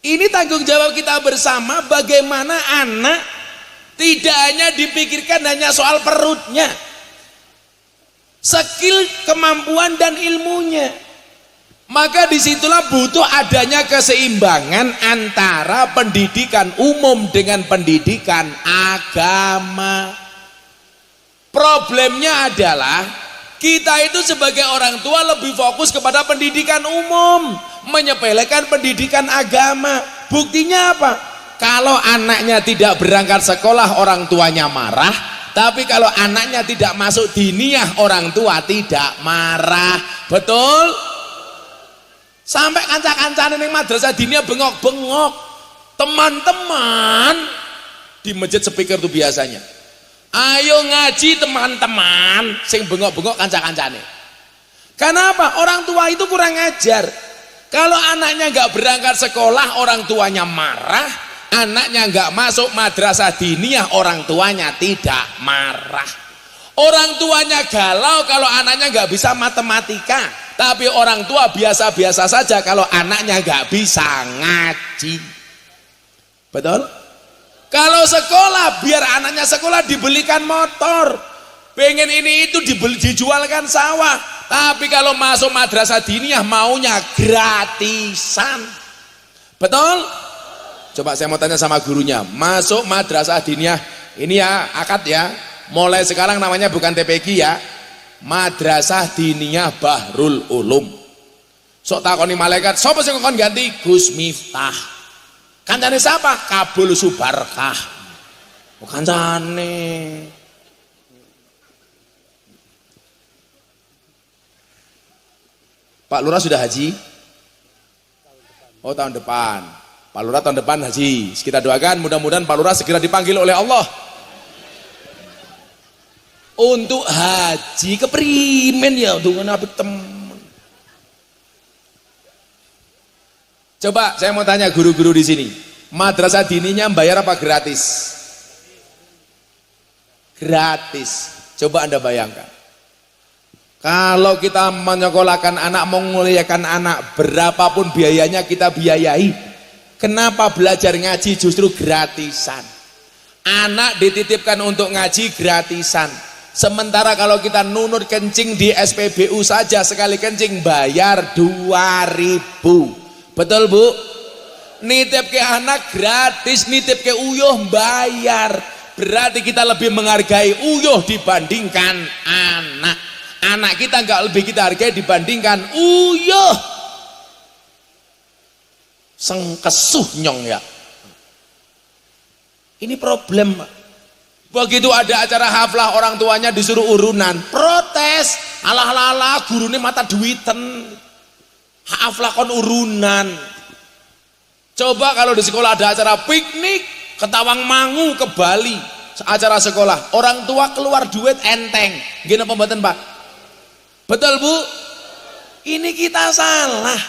Ini tanggung jawab kita bersama, bagaimana anak tidak hanya dipikirkan hanya soal perutnya, skill, kemampuan dan ilmunya. Maka disitulah butuh adanya keseimbangan antara pendidikan umum dengan pendidikan agama. Problemnya adalah kita itu sebagai orang tua lebih fokus kepada pendidikan umum, menyepelekan pendidikan agama. Buktinya apa? Kalau anaknya tidak berangkat sekolah orang tuanya marah, tapi kalau anaknya tidak masuk diniyah orang tua tidak marah. Betul? Sampai kanca-kancane ning madrasah diniyah bengok-bengok. Teman-teman di masjid speaker tuh biasanya, "Ayo ngaji teman-teman," sing bengok-bengok kanca-kancane. Kenapa? Orang tua itu kurang ajar. Kalau anaknya nggak berangkat sekolah orang tuanya marah, anaknya nggak masuk madrasah diniyah orang tuanya tidak marah. Orang tuanya galau kalau anaknya nggak bisa matematika, tapi orang tua biasa-biasa saja kalau anaknya nggak bisa ngaji. Betul? Kalau sekolah, biar anaknya sekolah dibelikan motor, pengen ini itu dijualkan sawah. Tapi kalau masuk madrasah diniyah maunya gratisan. Betul? Coba saya mau tanya sama gurunya, masuk madrasah diniyah ini ya, akad ya, mulai sekarang namanya bukan TPG ya, Madrasah Diniyah Bahrul Ulum. Sok takoni malaikat, sapa sing kon ganti? Gus Miftah. Kancane siapa? Kabul Subarkah. Kancane. Pak Lurah sudah haji? Oh, tahun depan. Pak Lurah tahun depan haji. Kita doakan mudah-mudahan Pak Lurah segera dipanggil oleh Allah untuk haji. Keprimen ya dengan apa teman. Coba saya mau tanya guru-guru di sini, madrasah dininya bayar apa gratis? Gratis. Coba Anda bayangkan, kalau kita menyekolahkan anak, menguliakan anak, berapapun biayanya kita biayai. Kenapa belajar ngaji justru gratisan? Anak dititipkan untuk ngaji gratisan. Sementara kalau kita nunut kencing di SPBU saja, sekali kencing bayar 2.000. Betul Bu? Nitip ke anak gratis, nitip ke uyuh bayar. Berarti kita lebih menghargai uyuh dibandingkan anak. Anak kita nggak lebih kita hargai dibandingkan uyuh. Sengkesuh nyong ya. Ini problem. Begitu ada acara haflah orang tuanya disuruh urunan, protes. Alah guru ini mata duiten. Haflah kon urunan. Coba kalau di sekolah ada acara piknik ke Tawangmangu, ke Bali, acara sekolah, orang tua keluar duit enteng. Gini pembuatan Pak? Betul Bu? Ini kita salah.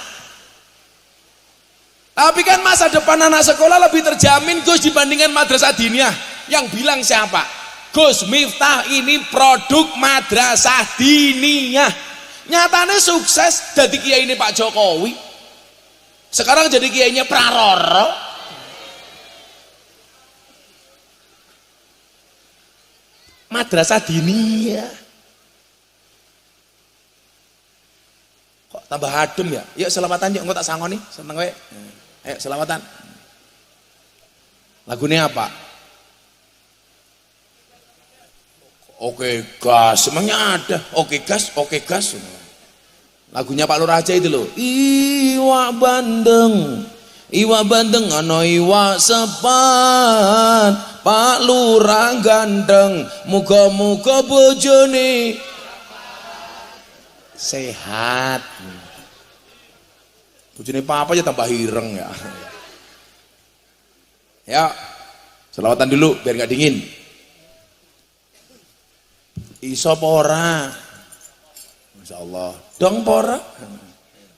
Tapi kan masa depan anak sekolah lebih terjamin Gus dibandingkan madrasah diniyah. Yang bilang siapa? Gus Miftah ini produk madrasah diniyah. Nyatanya sukses jadi kiai ini Pak Jokowi. Sekarang jadi kiainya Praroro. Madrasah diniyah. Kok tambah adem ya? Yuk selamatan yuk, engko tak sangoni, seneng kowe. Ayo selamatan. Lagunya apa? Oke gas, emangnya ada? Oke gas, oke gas. Lagunya Pak Lurah aja itu loh. Iwak bandeng ana iwak sepan, Pak Lurah gandeng, muga-muga bojone sehat. Bojone papa aja tambah hireng ya. Ya, selawatan dulu biar nggak dingin. Iso pora, Masya Allah, dong pora.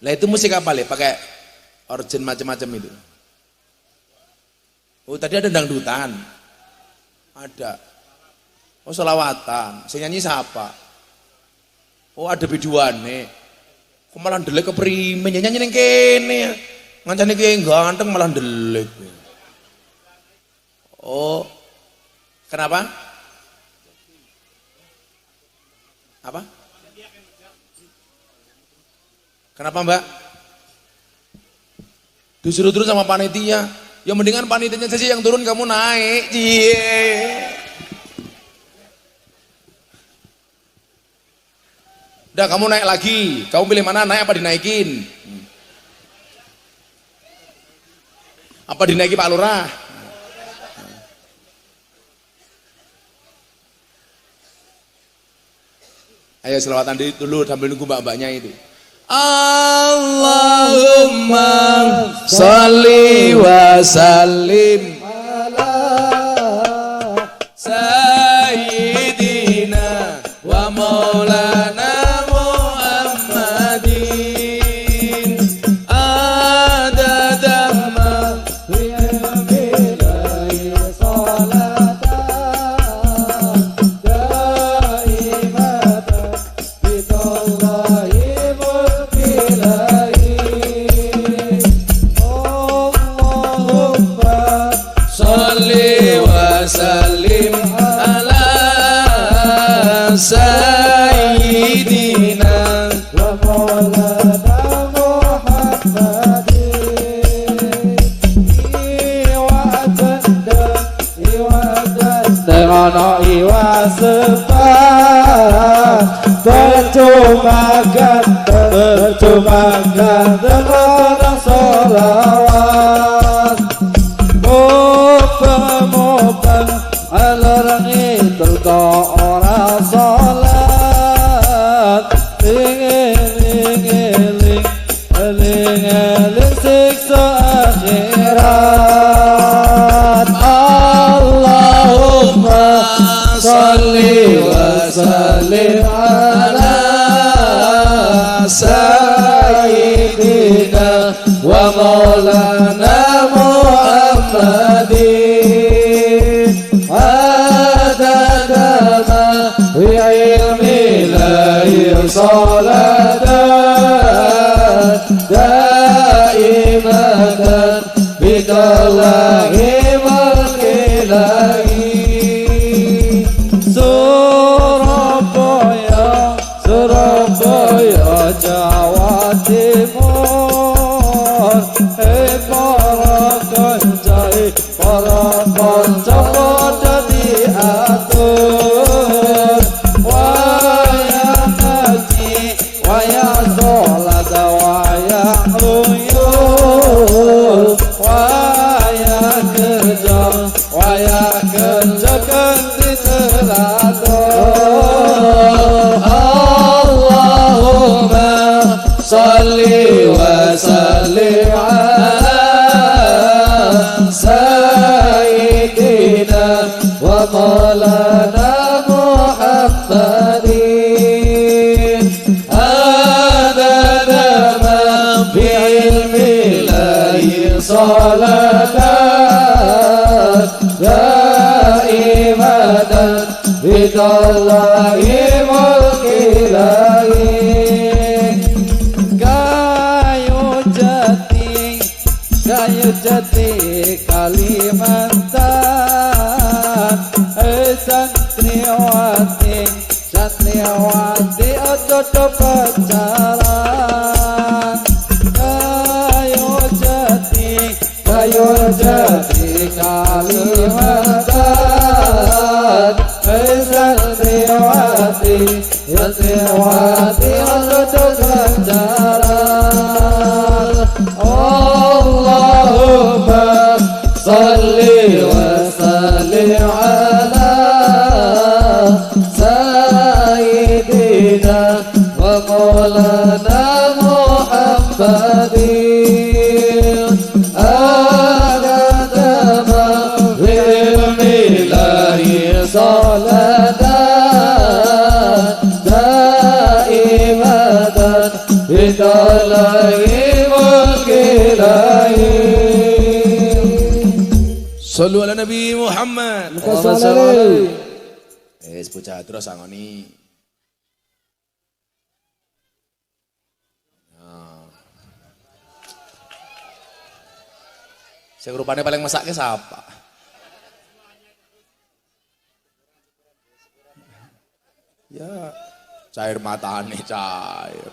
Lah itu musik apa le? Pakai organ macam-macam itu. Oh tadi ada dangdutan. Ada. Oh selawatan. Saya nyanyi siapa? Oh ada biduane. Kok malah ndelek keprimen nyanyi ning kene. Ngancane ki ganteng malah ndelek. Oh. Kenapa? Apa? Kenapa Mbak? Disuruh turun sama panitia. Ya mendingan panitianya saja yang turun, kamu naik. Udah kamu naik lagi. Kamu pilih mana, naik apa dinaikin? Apa dinaiki Pak Lurah? Ayo selawatan dulu sambil nunggu mbak-mbaknya itu. Allahumma sholli wa sallim ala sayyidina wa maulana Muhammadin adada ma bi'ilmihi salatan daimatan bitallahi salim ala sayyidina wa maulana Muhammadin iwa sepat bercuma ganteng sholawat mopen alarang terta ora salat eling siksa akhirat. Allahumma sholli wa sallim ala sayyidina wa maulana Muhammadin adada ma bi'ilmihi salatan daimatan bitallahi mulkilahi. Surabaya Jawa Timur, para kanca padha diatur wayang ngaji wayang sholat wayang uyuh wayang kerja ganti teladan. Allahumma sholli wa sallim ala sayyidina wa maulana Muhammadin adada ma bi'ilmihi salatan daimatan bitallahi mulkilahi. Kayu jati Kalimantan, santriwati ojo do pacaran. Kayu jati Kalimantan, santriwati ojo do pacaran. Allahumma sholli wa sallim ala sayyidina wa maulana Muhammadin adada ma bi'ilmihi salatan daimatan bitallahi mulkilahi. ala Nabi Muhammad. Bocah terus sangoni. Sing rupane paling mesake sapa? Ya, cair matane cair.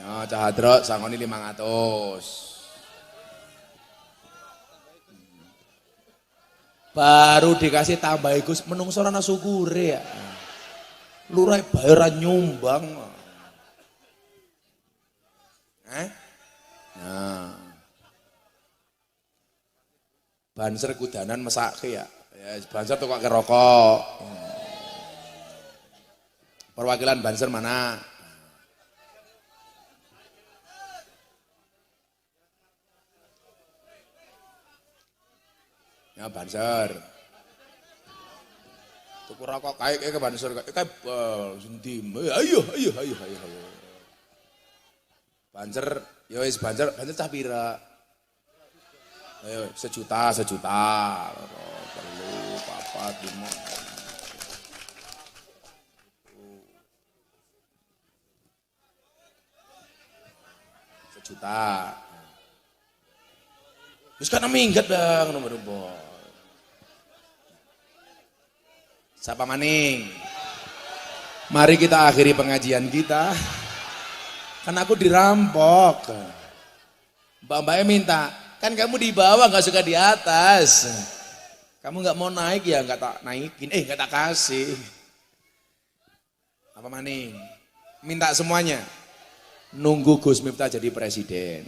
Ya, cah hadrok sangoni 500. Baru dikasih tambah Gus menungso ana syukure ya. Lurah bayaran nyumbang. Nah. Banser kudanan mesake ya. Ya banser tukake rokok. Perwakilan Banser mana? Ya Banser. Tuku rokok kae ke Banser kae sendim. Ayo. Banser, ya wis Banser cah pira? Ayo sejuta. Perlu papat 5. Sejuta. Wis kana minggat bang nomor bos. Siapa maning? Mari kita akhiri pengajian kita. Kan aku dirampok. Mbak-mbaknya minta, kan kamu di bawah nggak suka di atas. Kamu nggak mau naik ya nggak tak naikin, nggak tak kasih. Apa maning? Minta semuanya. Nunggu Gus Miftah jadi presiden.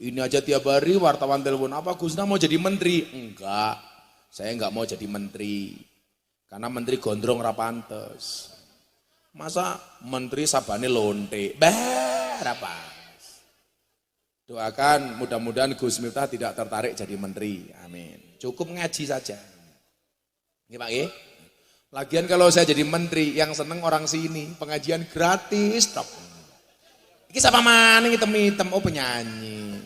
Ini aja tiap hari wartawan telepon, apa Gusna mau jadi menteri? Enggak, saya enggak mau jadi menteri. Karena menteri gondrong rapantes. Masa menteri sabane lonte? Apa? Doakan mudah-mudahan Gus Miftah tidak tertarik jadi menteri. Amin. Cukup ngaji saja. Ini Pak Ye. Lagian kalau saya jadi menteri, yang seneng orang sini, pengajian gratis, top. Ini siapa mana hitam-hitam, oh penyanyi.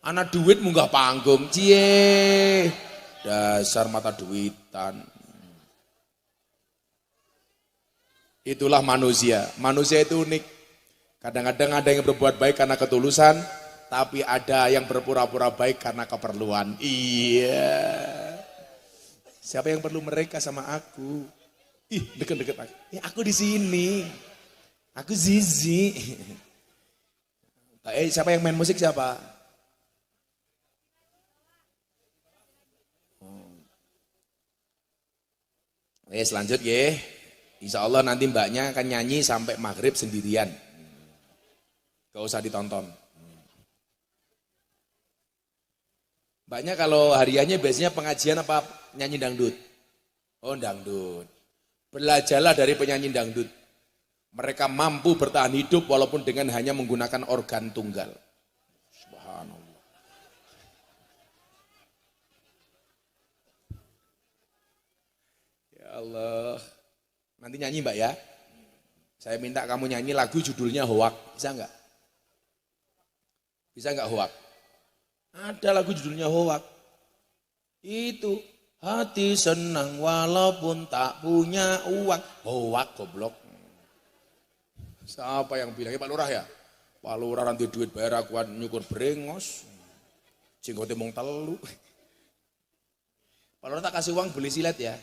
Anak duit munggah panggung, cie. Dasar mata duitan. Itulah manusia. Manusia itu unik. Kadang-kadang ada yang berbuat baik karena ketulusan, tapi ada yang berpura-pura baik karena keperluan. Iya. Siapa yang perlu mereka sama aku? Ih, deket-deket aku. Ya, aku di sini. Aku Zizi. Siapa yang main musik siapa? Lanjut ya. Insya Allah nanti mbaknya akan nyanyi sampai maghrib sendirian. Gak usah ditonton. Mbaknya kalau hariannya biasanya pengajian apa nyanyi dangdut? Oh dangdut. Belajarlah dari penyanyi dangdut. Mereka mampu bertahan hidup walaupun dengan hanya menggunakan organ tunggal. Subhanallah. Ya Allah. Nanti nyanyi mbak ya. Saya minta kamu nyanyi lagu judulnya Hoak. Bisa enggak? Bisa enggak Hoak? Ada lagu judulnya Hoak. Itu. Hati senang walaupun tak punya uang. Hoak goblok. Siapa yang bilangnya Pak Lurah ya? Pak Lurah nanti duit bayar akuan nyukur brengos. Jenggote mung telu. Pak Lurah tak kasih uang beli silet ya.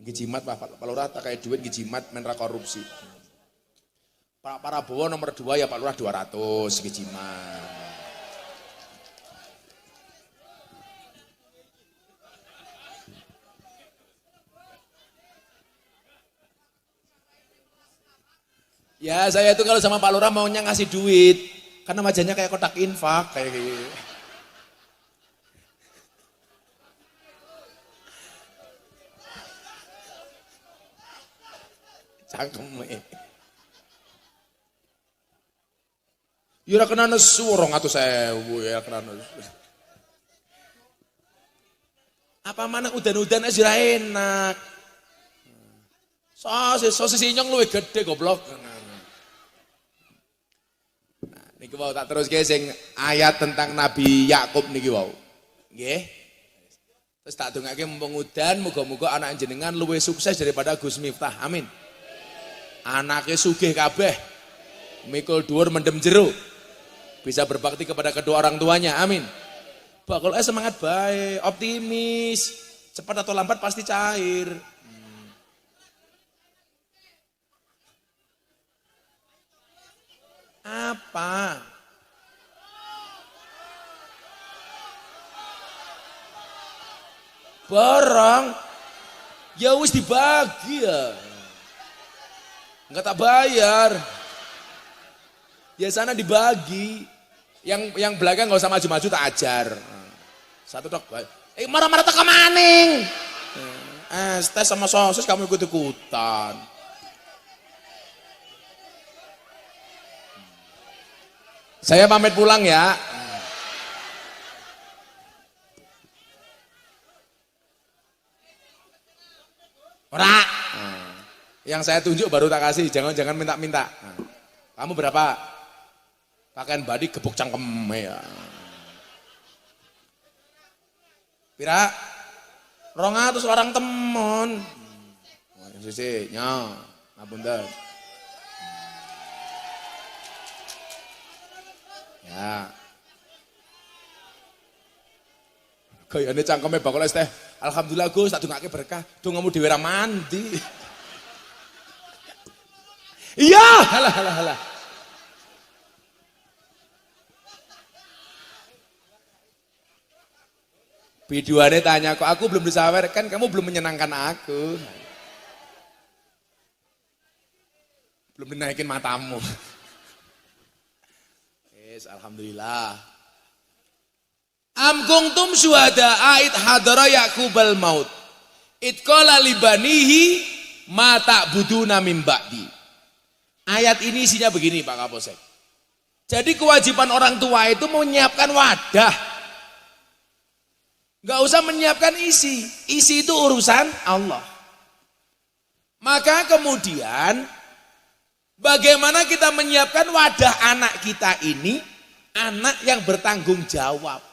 Gijimat Pak Lurah tak kayak duit gijimat menra korupsi. Pak Prabowo nomor 2 ya Pak Lurah 200 gijimat. Ya saya itu kalau sama Pak Lurah maunya ngasih duit. Karena wajahnya kayak kotak infak. Kayak gitu. Cangkem. Ya kena nesu 200.000 ya kena nesu. Apa mana udan-udan aja enak. Sosis inyong luwih gede goblok. Wau tak terus sing ayat tentang Nabi Yakub niki wau. Nggih. Terus tak dongake mumpung udan muga-muga anak jenengan luwih sukses daripada Gus Miftah. Amin. Anaknya sugih kabeh. Mikul dhuwur mendem jero. Bisa berbakti kepada kedua orang tuanya. Amin. Bakal semangat baik, optimis. Cepat atau lambat pasti cair. Apa? Barang ya wis dibagi ya. Enggak tak bayar. Ya sana dibagi. Yang belakang enggak usah maju-maju tak ajar. Satu tok. Marah-marah tak maning. Tes sama sosis kamu ikut-ikutan. Saya pamit pulang ya. Ora. Yang saya tunjuk baru tak kasih, jangan minta-minta. Kamu berapa? Pakaian badi gebuk cangkem ya. Pira? 200 orang temon. Sisi, nya, ngapunten. Ya. Gayane cangkeme bakal es teh. Alhamdulillah Gus, tak dongake berkah. Dongamu dhewe ra mandi. Iya, halah. Biduane tanya kok aku belum disawer, kan kamu belum menyenangkan aku. Belum dinaikin matamu. Alhamdulillah. Am kuntum syuhada ait hadara Yaqubal maut. It qala libanihi ma ta'buduna min ba'di. Ayat ini isinya begini Pak Kapolsek. Jadi kewajiban orang tua itu menyiapkan wadah. Enggak usah menyiapkan isi. Isi itu urusan Allah. Maka kemudian bagaimana kita menyiapkan wadah anak kita ini? Anak yang bertanggung jawab.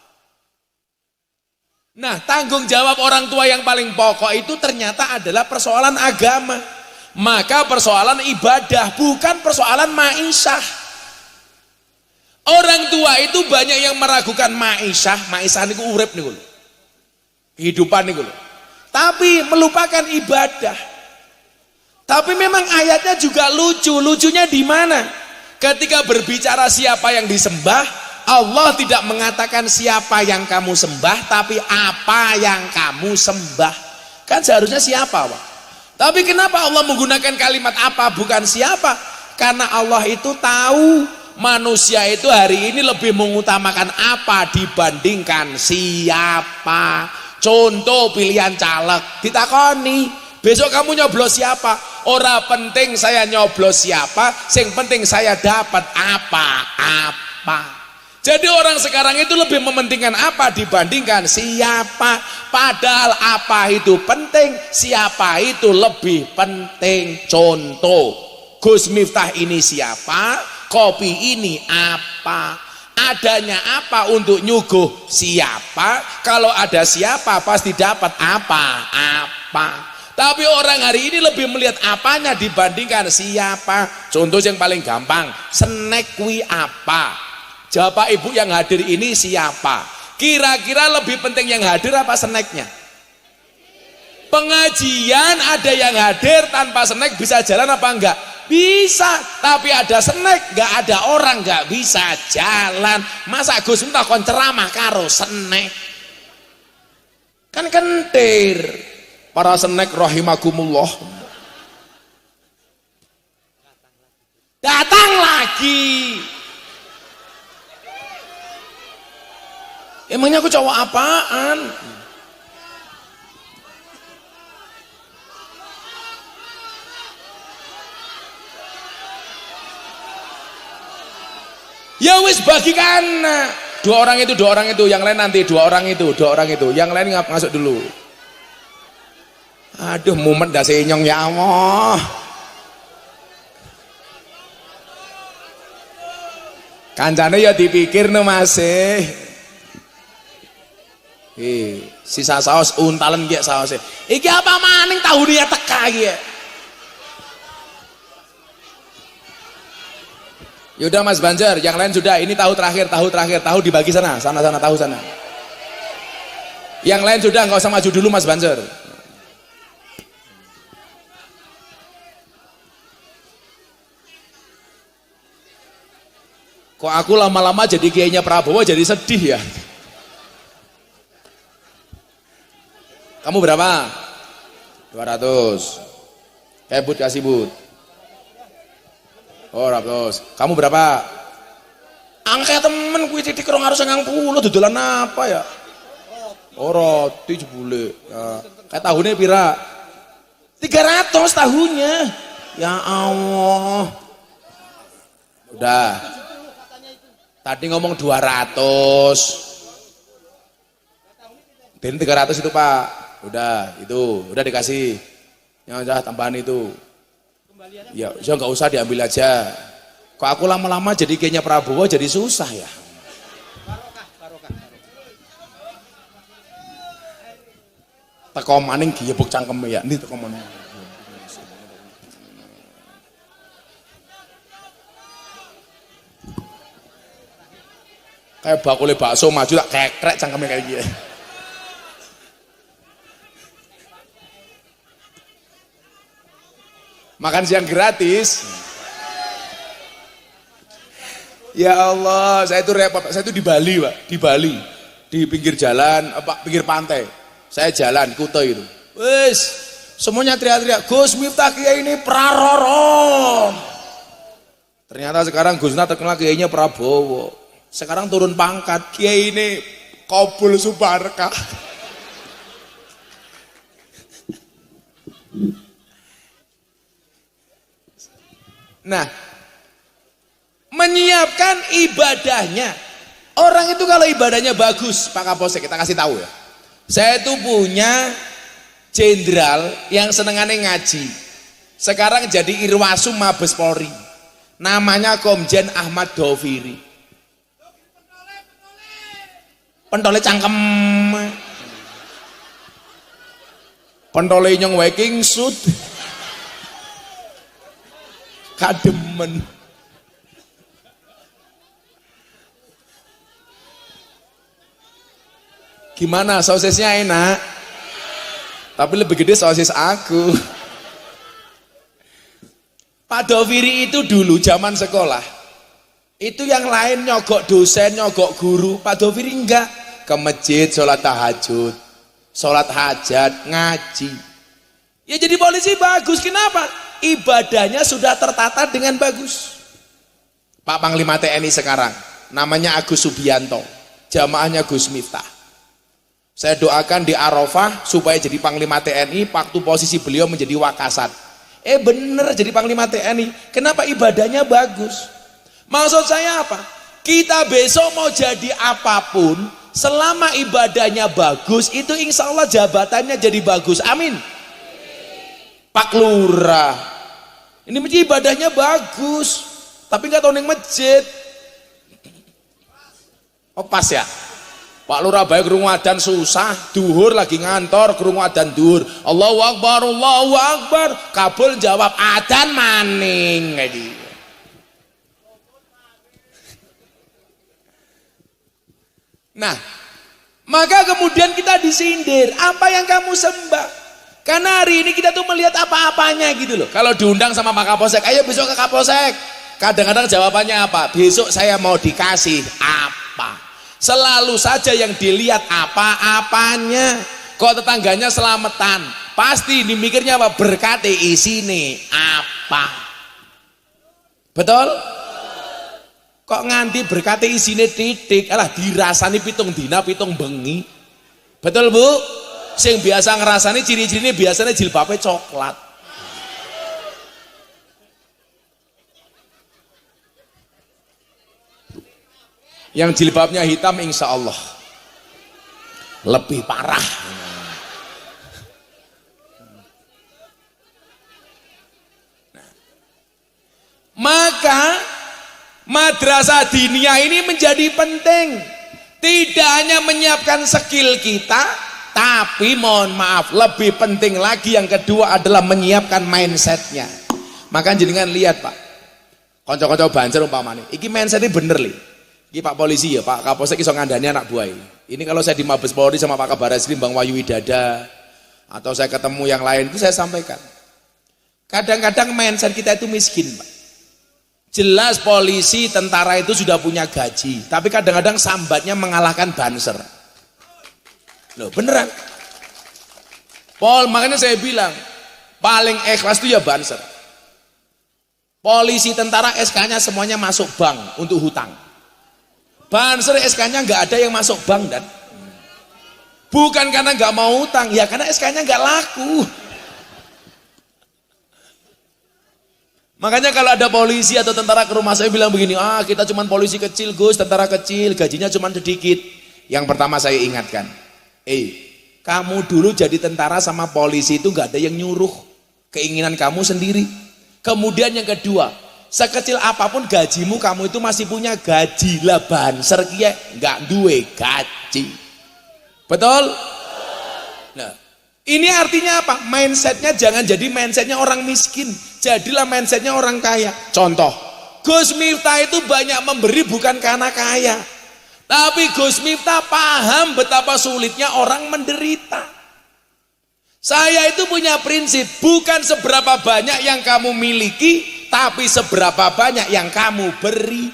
Nah, tanggung jawab orang tua yang paling pokok itu ternyata adalah persoalan agama. Maka persoalan ibadah, bukan persoalan ma'isyah. Orang tua itu banyak yang meragukan ma'isyah. Ma'isyah ini urip nih lho. Kehidupan nih lho. Tapi melupakan ibadah. Tapi memang ayatnya juga lucu. Lucunya di mana? Ketika berbicara siapa yang disembah, Allah tidak mengatakan siapa yang kamu sembah, tapi apa yang kamu sembah. Kan seharusnya siapa, Pak? Tapi kenapa Allah menggunakan kalimat apa bukan siapa? Karena Allah itu tahu manusia itu hari ini lebih mengutamakan apa dibandingkan siapa. Contoh pilihan caleg, ditakoni, besok kamu nyoblos siapa? Ora penting saya nyoblos siapa, sing penting saya dapat apa-apa. Jadi orang sekarang itu lebih mementingkan apa dibandingkan siapa. Padahal apa itu penting, siapa itu lebih penting. Contoh, Gus Miftah ini siapa, kopi ini apa, adanya apa untuk nyuguh siapa. Kalau ada siapa pasti dapat apa-apa. Tapi orang hari ini lebih melihat apanya dibandingkan siapa. Contoh yang paling gampang, snack kuwi apa? Bapak Ibu yang hadir ini siapa? Kira-kira lebih penting yang hadir apa snacknya? Pengajian ada yang hadir tanpa snack bisa jalan apa enggak? Bisa, tapi ada snack, enggak ada orang enggak bisa jalan. Masa Gus Miftah kon ceramah karo snack? Kan kentir. Para snack rahimakumullah. Datang lagi. Emangnya aku cowok apaan? Ya wis bagikan. Dua orang itu, yang lain nanti, dua orang itu, yang lain masuk dulu. Aduh, mumet dah senyong ya Allah. Kancane ya dipikir no masih. Sisa saus untalen ki sausé. Iki apa maning tahune teka iki. Yaudah Mas Banjar, yang lain sudah. Ini tahu terakhir, tahu dibagi sana, tahu sana. Yang lain sudah, nggak usah maju dulu Mas Banjar. Kok aku lama-lama jadi kiainya Prabowo jadi sedih ya? Kamu berapa? 200. Bud kasih Bud. Oh 100. Kamu berapa? Angka temen kuwi titik 290 dodolan apa ya? Oh roti jebule. Ya. Kayak tahunnya pira? 300 tahunnya. Ya Allah. Udah. Tadi ngomong 200. Dan 300 itu Pak. Udah dikasih. Ya udah tambahan itu. Ya nggak usah diambil aja. Kok aku lama-lama jadi kayaknya Prabowo jadi susah ya. Teko maning giyebuk cangkeme ya. Ini teko maning. Kayak bakule bakso maju tak kekrek cangkeme kayak gini. Makan siang gratis. Ya Allah, saya itu repot. Saya itu di Bali, Pak. Di Bali, di pinggir jalan, pinggir pantai. Saya jalan Kuto itu. Wes, semuanya teriak-teriak, Gus Miftah Kiai ini Praroro. Ternyata sekarang Gusna terkenal kiainya Prabowo. Sekarang turun pangkat, Kiai ini Kobul Subarka. Nah, menyiapkan ibadahnya. Orang itu kalau ibadahnya bagus, Pak Kapolsek, kita kasih tahu ya. Saya itu punya jenderal yang senengannya ngaji. Sekarang jadi Irwasum Mabes Polri. Namanya Komjen Ahmad Doviri. Pentole cangkem. Pentole nyong waking sud. Kademen. Gimana, sosisnya enak? Tapi lebih gede sosis aku. Pak Doviri itu dulu zaman sekolah, itu yang lain nyogok dosen, nyogok guru. Pak Doviri enggak. Ke masjid, sholat tahajud, sholat hajat, ngaji. Ya jadi polisi bagus, kenapa? Ibadahnya sudah tertata dengan bagus. Pak Panglima TNI sekarang namanya Agus Subianto, jamaahnya Gus Miftah. Saya doakan di Arafah supaya jadi Panglima TNI, waktu posisi beliau menjadi Wakasat. Bener jadi Panglima TNI. Kenapa? Ibadahnya bagus. Maksud saya apa? Kita besok mau jadi apapun, selama ibadahnya bagus, itu insya Allah jabatannya jadi bagus. Amin. Pak Lurah, ini masjid ibadahnya bagus, tapi nggak tahu neng masjid. Oh pas ya, Pak Lurah baik krungu adzan susah, duhur lagi ngantor krungu adzan duhur. Allahu Akbar, kabul jawab adzan maning. Nah, maka kemudian kita disindir, apa yang kamu sembah? Karena hari ini kita tuh melihat apa-apanya gitu loh. Kalau diundang sama Pak Kapolsek, ayo besok ke Kapolsek. Kadang-kadang jawabannya apa? Besok saya mau dikasih apa? Selalu saja yang dilihat apa-apanya. Kok tetangganya selamatan? Pasti dimikirnya apa? Berkati isine apa? Betul? Kok nganti berkati isine titik? Alah dirasani pitung dina pitung bengi. Betul Bu? Sing biasa ngerasani ciri-cirinya biasanya jilbabnya coklat. Yang jilbabnya hitam insya Allah lebih parah. Madrasah diniyah ini menjadi penting, tidak hanya menyiapkan skill kita, tapi mohon maaf, lebih penting lagi yang kedua adalah menyiapkan mindsetnya. Maka jenengan lihat Pak, konco-konco Banjar umpamanya, iki mindsetnya bener li. Iki Pak Polisi ya, Pak Kapolsek iso ngandani anak buah ini kalau saya di Mabes Polri sama Pak Kabar Eskrim Bang Wahyu Widada, atau saya ketemu yang lain, itu saya sampaikan, kadang-kadang mindset kita itu miskin Pak. Jelas polisi, tentara itu sudah punya gaji, tapi kadang-kadang sambatnya mengalahkan banser. Loh beneran. Makanya saya bilang, paling ikhlas itu ya banser. Polisi, tentara SK-nya semuanya masuk bank untuk hutang. Banser SK-nya nggak ada yang masuk bank, dan bukan karena nggak mau hutang, ya karena SK-nya nggak laku. Makanya kalau ada polisi atau tentara ke rumah saya bilang begini, kita cuma polisi kecil Gus, tentara kecil, gajinya cuma sedikit. Yang pertama saya ingatkan, kamu dulu jadi tentara sama polisi itu nggak ada yang nyuruh, keinginan kamu sendiri. Kemudian yang kedua, sekecil apapun gajimu, kamu itu masih punya gaji lah, banser kia nggak duwe gaji. Betul? Nah, ini artinya apa? Mindsetnya jangan jadi mindsetnya orang miskin, jadilah mindsetnya orang kaya. Contoh, Gus Miftah itu banyak memberi bukan karena kaya, tapi Gus Miftah paham betapa sulitnya orang menderita. Saya itu punya prinsip, bukan seberapa banyak yang kamu miliki, tapi seberapa banyak yang kamu beri.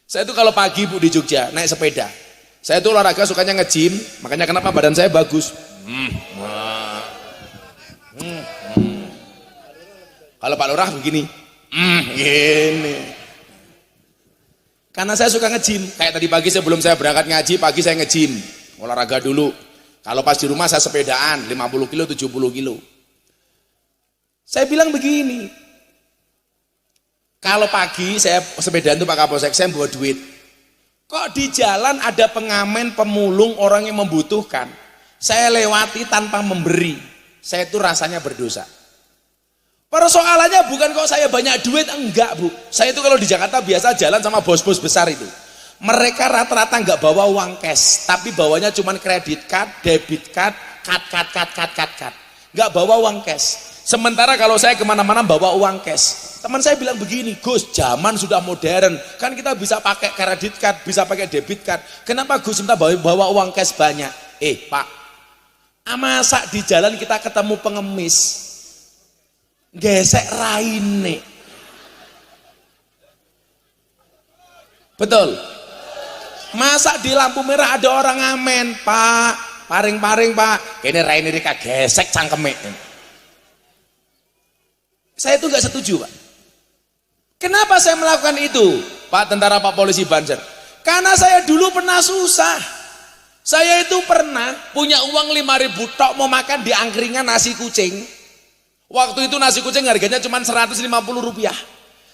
Saya itu kalau pagi Bu di Jogja naik sepeda, saya itu olahraga sukanya nge-gym, makanya kenapa badan saya bagus. Kalau Pak Lurah begini, gini. Karena saya suka nge-gym. Kayak tadi pagi sebelum saya berangkat ngaji, pagi saya nge-gym, olahraga dulu. Kalau pas di rumah saya sepedaan 50 kilo, 70 kilo. Saya bilang begini, kalau pagi saya sepedaan tuh Pak Kapolsek, saya bawa duit. Kok di jalan ada pengamen, pemulung, orang yang membutuhkan, saya lewati tanpa memberi, saya itu rasanya berdosa. Persoalannya bukan kok saya banyak duit, enggak Bu. Saya itu kalau di Jakarta biasa jalan sama bos-bos besar itu, mereka rata-rata enggak bawa uang cash, tapi bawanya cuma kredit card, debit card, card, enggak bawa uang cash. Sementara kalau saya kemana-mana bawa uang cash. Teman saya bilang begini, Gus, zaman sudah modern, kan kita bisa pakai kredit card, bisa pakai debit card, kenapa Gus minta bawa uang cash banyak? Pak, masa di jalan kita ketemu pengemis, gesek raine, betul? Masa di lampu merah ada orang ngamen, Pak, paring-paring Pak, kene raine rika gesek cangkeme. Saya itu nggak setuju Pak. Kenapa saya melakukan itu Pak tentara, Pak polisi Banjar? Karena saya dulu pernah susah. Saya itu pernah punya uang 5.000 tok mau makan di angkringan nasi kucing. Waktu itu nasi kucing harganya cuma 150 rupiah.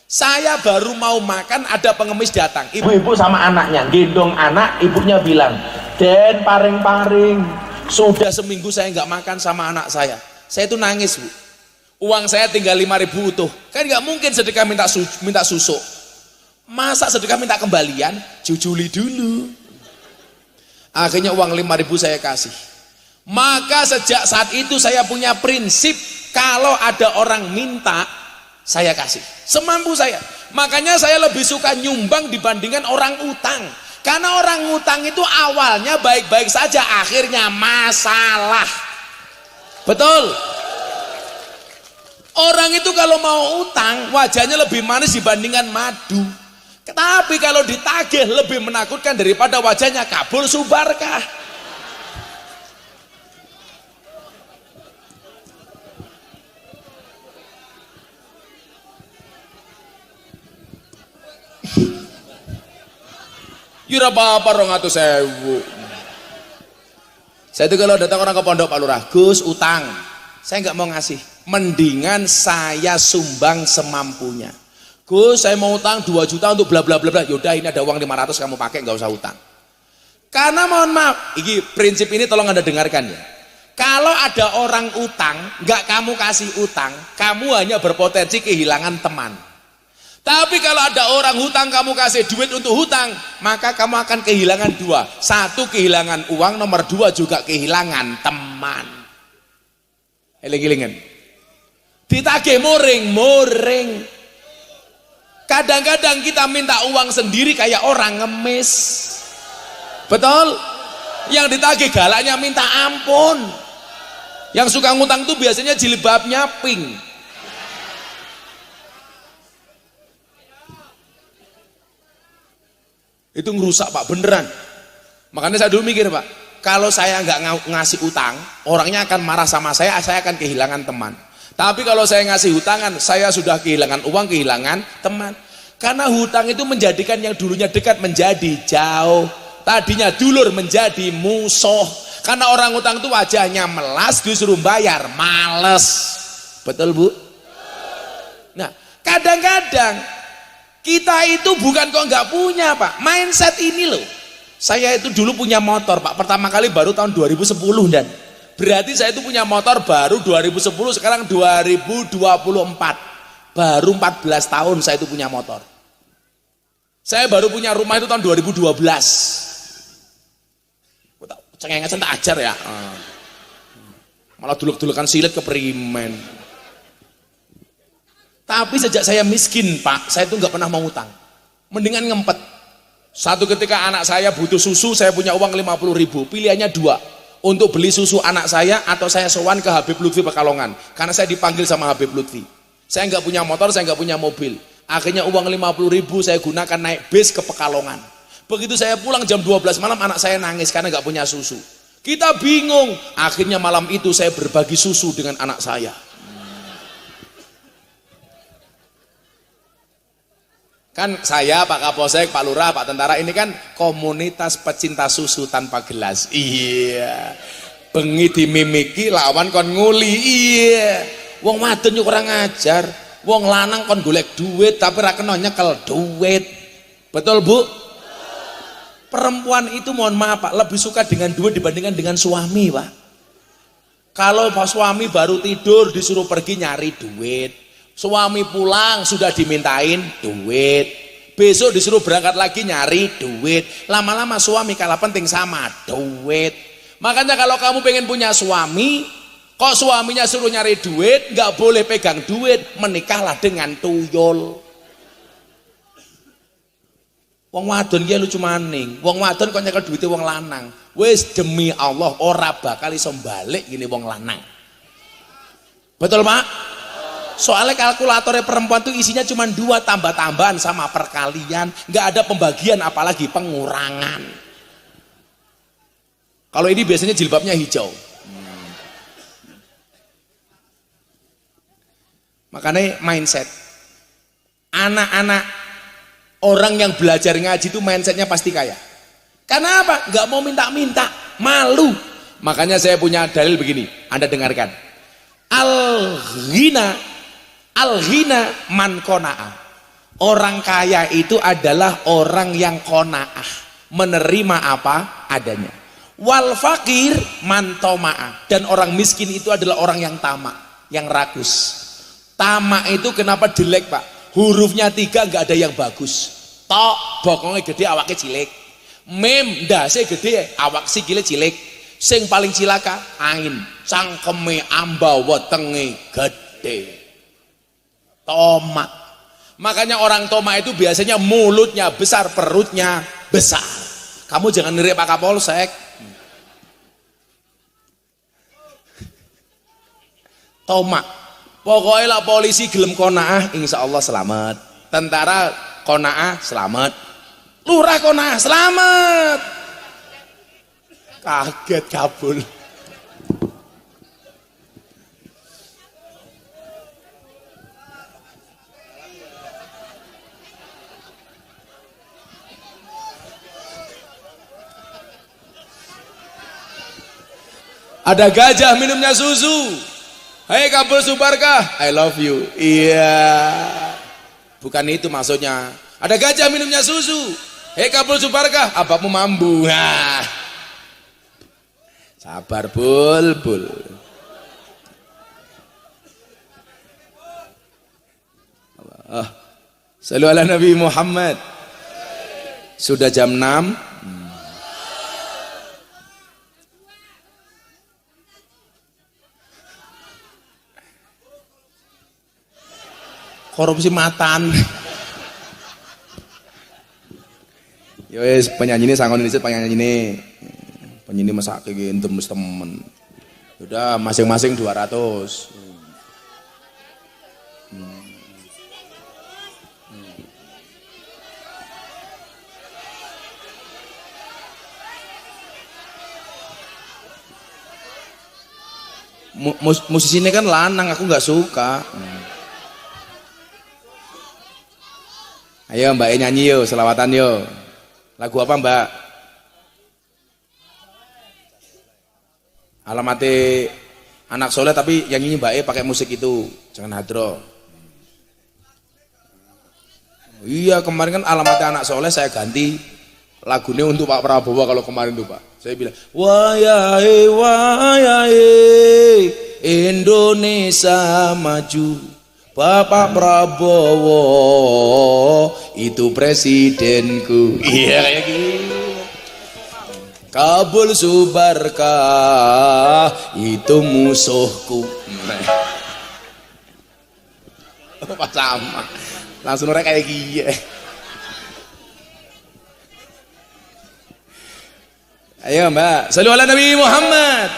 Saya baru mau makan, ada pengemis datang, ibu-ibu sama anaknya, gendong anak, ibunya bilang, Den paring-paring, sudah seminggu saya nggak makan sama anak saya. Saya itu nangis Bu, uang saya tinggal 5.000 utuh, kan nggak mungkin sedekah minta susu. Masa sedekah minta kembalian, jujuli dulu. Akhirnya uang 5.000 saya kasih. Maka sejak saat itu saya punya prinsip, kalau ada orang minta, saya kasih semampu saya. Makanya saya lebih suka nyumbang dibandingkan orang utang. Karena orang utang itu awalnya baik-baik saja, akhirnya masalah. Betul? Orang itu kalau mau utang, wajahnya lebih manis dibandingkan madu. Tapi kalau ditagih lebih menakutkan daripada wajahnya kabur subarkah. Yura apa 200.000. Saya itu kalau datang orang ke pondok Pak Lurah, Gus utang, saya nggak mau ngasih, mendingan saya sumbang semampunya. Gus saya mau utang 2 juta untuk bla bla bla bla, yaudah ini ada uang 500 kamu pakai, nggak usah utang. Karena mohon maaf, ini prinsip ini tolong Anda dengarkan ya. Kalau ada orang utang, nggak kamu kasih utang, kamu hanya berpotensi kehilangan teman. Tapi kalau ada orang hutang, kamu kasih duit untuk hutang, maka kamu akan kehilangan dua. Satu, kehilangan uang. Nomor dua, juga kehilangan teman. Eling-elingan. Ditagih muring. Kadang-kadang kita minta uang sendiri kayak orang ngemis. Betul? Yang ditagih galaknya minta ampun. Yang suka ngutang tuh biasanya jilbabnya pink. Itu ngerusak Pak, beneran. Makanya saya dulu mikir Pak, kalau saya nggak ngasih utang, orangnya akan marah sama saya akan kehilangan teman. Tapi kalau saya ngasih hutangan, saya sudah kehilangan uang, kehilangan teman. Karena hutang itu menjadikan yang dulunya dekat menjadi jauh. Tadinya dulur menjadi musuh. Karena orang hutang itu wajahnya melas, disuruh bayar males. Betul Bu? Nah, kadang-kadang kita itu bukan kok nggak punya Pak, mindset ini loh. Saya itu dulu punya motor Pak, pertama kali baru tahun 2010 dan berarti saya itu punya motor baru 2010, sekarang 2024, baru 14 tahun saya itu punya motor. Saya baru punya rumah itu tahun 2012. Cengengesan tak ajar ya, malah duluk-dulukan silet ke perimen. Tapi sejak saya miskin Pak, saya itu nggak pernah mau utang, mendingan ngempet. Satu ketika anak saya butuh susu, saya punya uang 50.000, pilihannya dua, untuk beli susu anak saya atau saya sowan ke Habib Lutfi Pekalongan, karena saya dipanggil sama Habib Lutfi. Saya nggak punya motor, saya nggak punya mobil, akhirnya uang 50.000 saya gunakan naik bis ke Pekalongan. Begitu saya pulang jam 12 malam, anak saya nangis karena nggak punya susu. Kita bingung, akhirnya malam itu saya berbagi susu dengan anak saya. Kan saya, Pak Kapolsek, Pak Lurah, Pak Tentara, ini kan komunitas pecinta susu tanpa gelas. Iya. Bengi dimimiki lawan kon nguli. Iya. Wong wadon yo kurang ajar. Wong lanang kon golek duit tapi ra kena nyekel duit. Betul, Bu? Perempuan itu mohon maaf Pak, lebih suka dengan duit dibandingkan dengan suami Pak. Kalau suami baru tidur disuruh pergi nyari duit, suami pulang sudah dimintain duit, besok disuruh berangkat lagi nyari duit, lama-lama suami kalah penting sama duit. Makanya kalau kamu pengen punya suami, kok suaminya suruh nyari duit, nggak boleh pegang duit, menikahlah dengan tuyul. Wong wadon ki lucu maning. Wong wadon kok nyekel duwite wong lanang. Wis demi Allah ora bakal iso balik gini wong lanang. Betul, Pak? Soalnya kalkulatornya perempuan tuh isinya cuma 2, tambah-tambahan sama perkalian, nggak ada pembagian apalagi pengurangan. Kalau ini biasanya jilbabnya hijau. Makanya mindset anak-anak orang yang belajar ngaji itu mindsetnya pasti kaya. Karena apa? Nggak mau minta-minta, malu. Makanya saya punya dalil begini, Anda dengarkan. Al-ghina man qana'a. Orang kaya itu adalah orang yang qanaah, menerima apa adanya. Wal fakir man tama'a. Dan orang miskin itu adalah orang yang tamak, yang rakus. Tamak itu kenapa jelek Pak? Hurufnya 3 nggak ada yang bagus. Tok bokongnya gede awaknya cilik. Mim ndase gede awak sikile cilik. Sing paling cilaka ain, cangkeme amba wetenge gede. Tomak. Makanya orang tomak itu biasanya mulutnya besar, perutnya besar. Kamu jangan niru Pak Kapolsek. Tomak. Pokoknya lah polisi gelem qanaah insya Allah selamat, tentara qanaah selamat, lurah qanaah selamat. Kaget kabul. Ada gajah minumnya susu. Hei Kabul Subarkah, I love you. Iya, bukan itu maksudnya. Ada gajah minumnya susu. Hei Kabul Subarkah, abamu mambu. Nah. Sabar bul. Shallu ala Nabi Muhammad. Sudah jam 6. Korupsi matan. Ya wis penyanyi ini sangon ini penyanyi ini. Penyanyi masak kayak gitu temen. Udah masing-masing 200. Musisi ini kan lanang, aku nggak suka. Ayo Mbak nyanyi yo, selawatan yo. Lagu apa Mbak? Alamatnya anak soleh tapi yang nyanyi Mbak pakai musik itu, jangan hadro. Iya kemarin kan alamatnya anak soleh saya ganti lagunya untuk Pak Prabowo kalau kemarin tuh Pak. Saya bilang wayahe wayahe Indonesia maju, Bapak Prabowo itu presidenku. Iya kayak gitu. Kabul Subarka itu musuhku. Apa sama? Langsung orang kayak gini. Ayo Mbak, shallu ala Nabi Muhammad.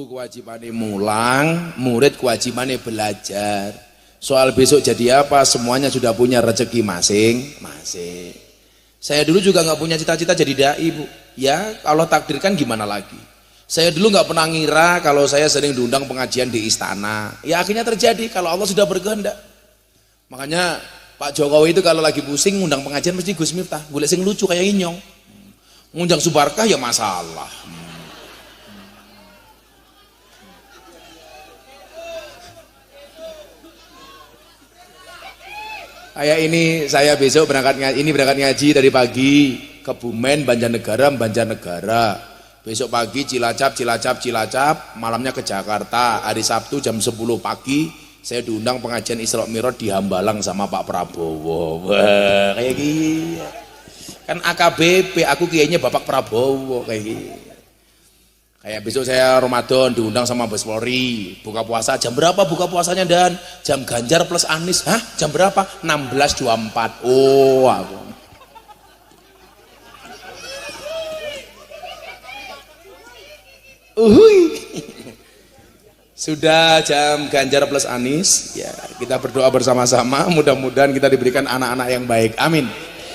Kewajibannya mulang, murid kewajibannya belajar. Soal besok jadi apa, semuanya sudah punya rezeki masing-masing. Saya dulu juga nggak punya cita-cita jadi dai Bu. Ya kalau takdirkan gimana lagi. Saya dulu nggak pernah ngira kalau saya sering diundang pengajian di istana. Ya akhirnya terjadi kalau Allah sudah berkehendak. Makanya Pak Jokowi itu kalau lagi pusing ngundang pengajian mesti Gus Miftah. Boleh sing lucu kayak Inyong. Ngundang Subarkah ya masalah. Kayak ini saya besok berangkat ngaji dari pagi ke Bumen, Banjarnegara. Besok pagi Cilacap, malamnya ke Jakarta. Hari Sabtu jam 10 pagi saya diundang pengajian Isra Mi'raj di Hambalang sama Pak Prabowo. Wah, kayak gini. Kan AKBP, aku kayaknya Bapak Prabowo kayak gini. Kayak besok saya Ramadan diundang sama Mabes Polri, buka puasa jam berapa buka puasanya Dan? Jam Ganjar plus Anies. Hah? Jam berapa? 16.24. Oh, aku. Sudah jam Ganjar plus Anies. Ya, kita berdoa bersama-sama, mudah-mudahan kita diberikan anak-anak yang baik. Amin.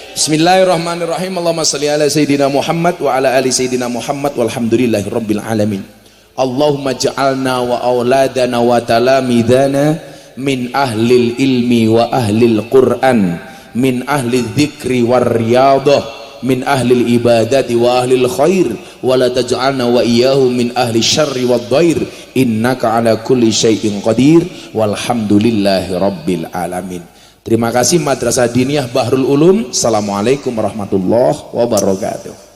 Bismillahirrahmanirrahim. Allahumma salli ala Sayyidina Muhammad wa ala ali Sayyidina Muhammad walhamdulillahi rabbil alamin. Allahumma ja'alna wa auladana wa talamidana min ahlil ilmi wa ahlil Qur'an, min ahlil dzikri war riyadah, min ahlil ibadati wa ahlil khair, wa la taj'alna wa iyyahu min ahli syarri wad dhair, innaka ala kulli syai'in qadir walhamdulillahi rabbil alamin. Terima kasih Madrasah Diniyah Bahrul Ulum. Assalamualaikum warahmatullahi wabarakatuh.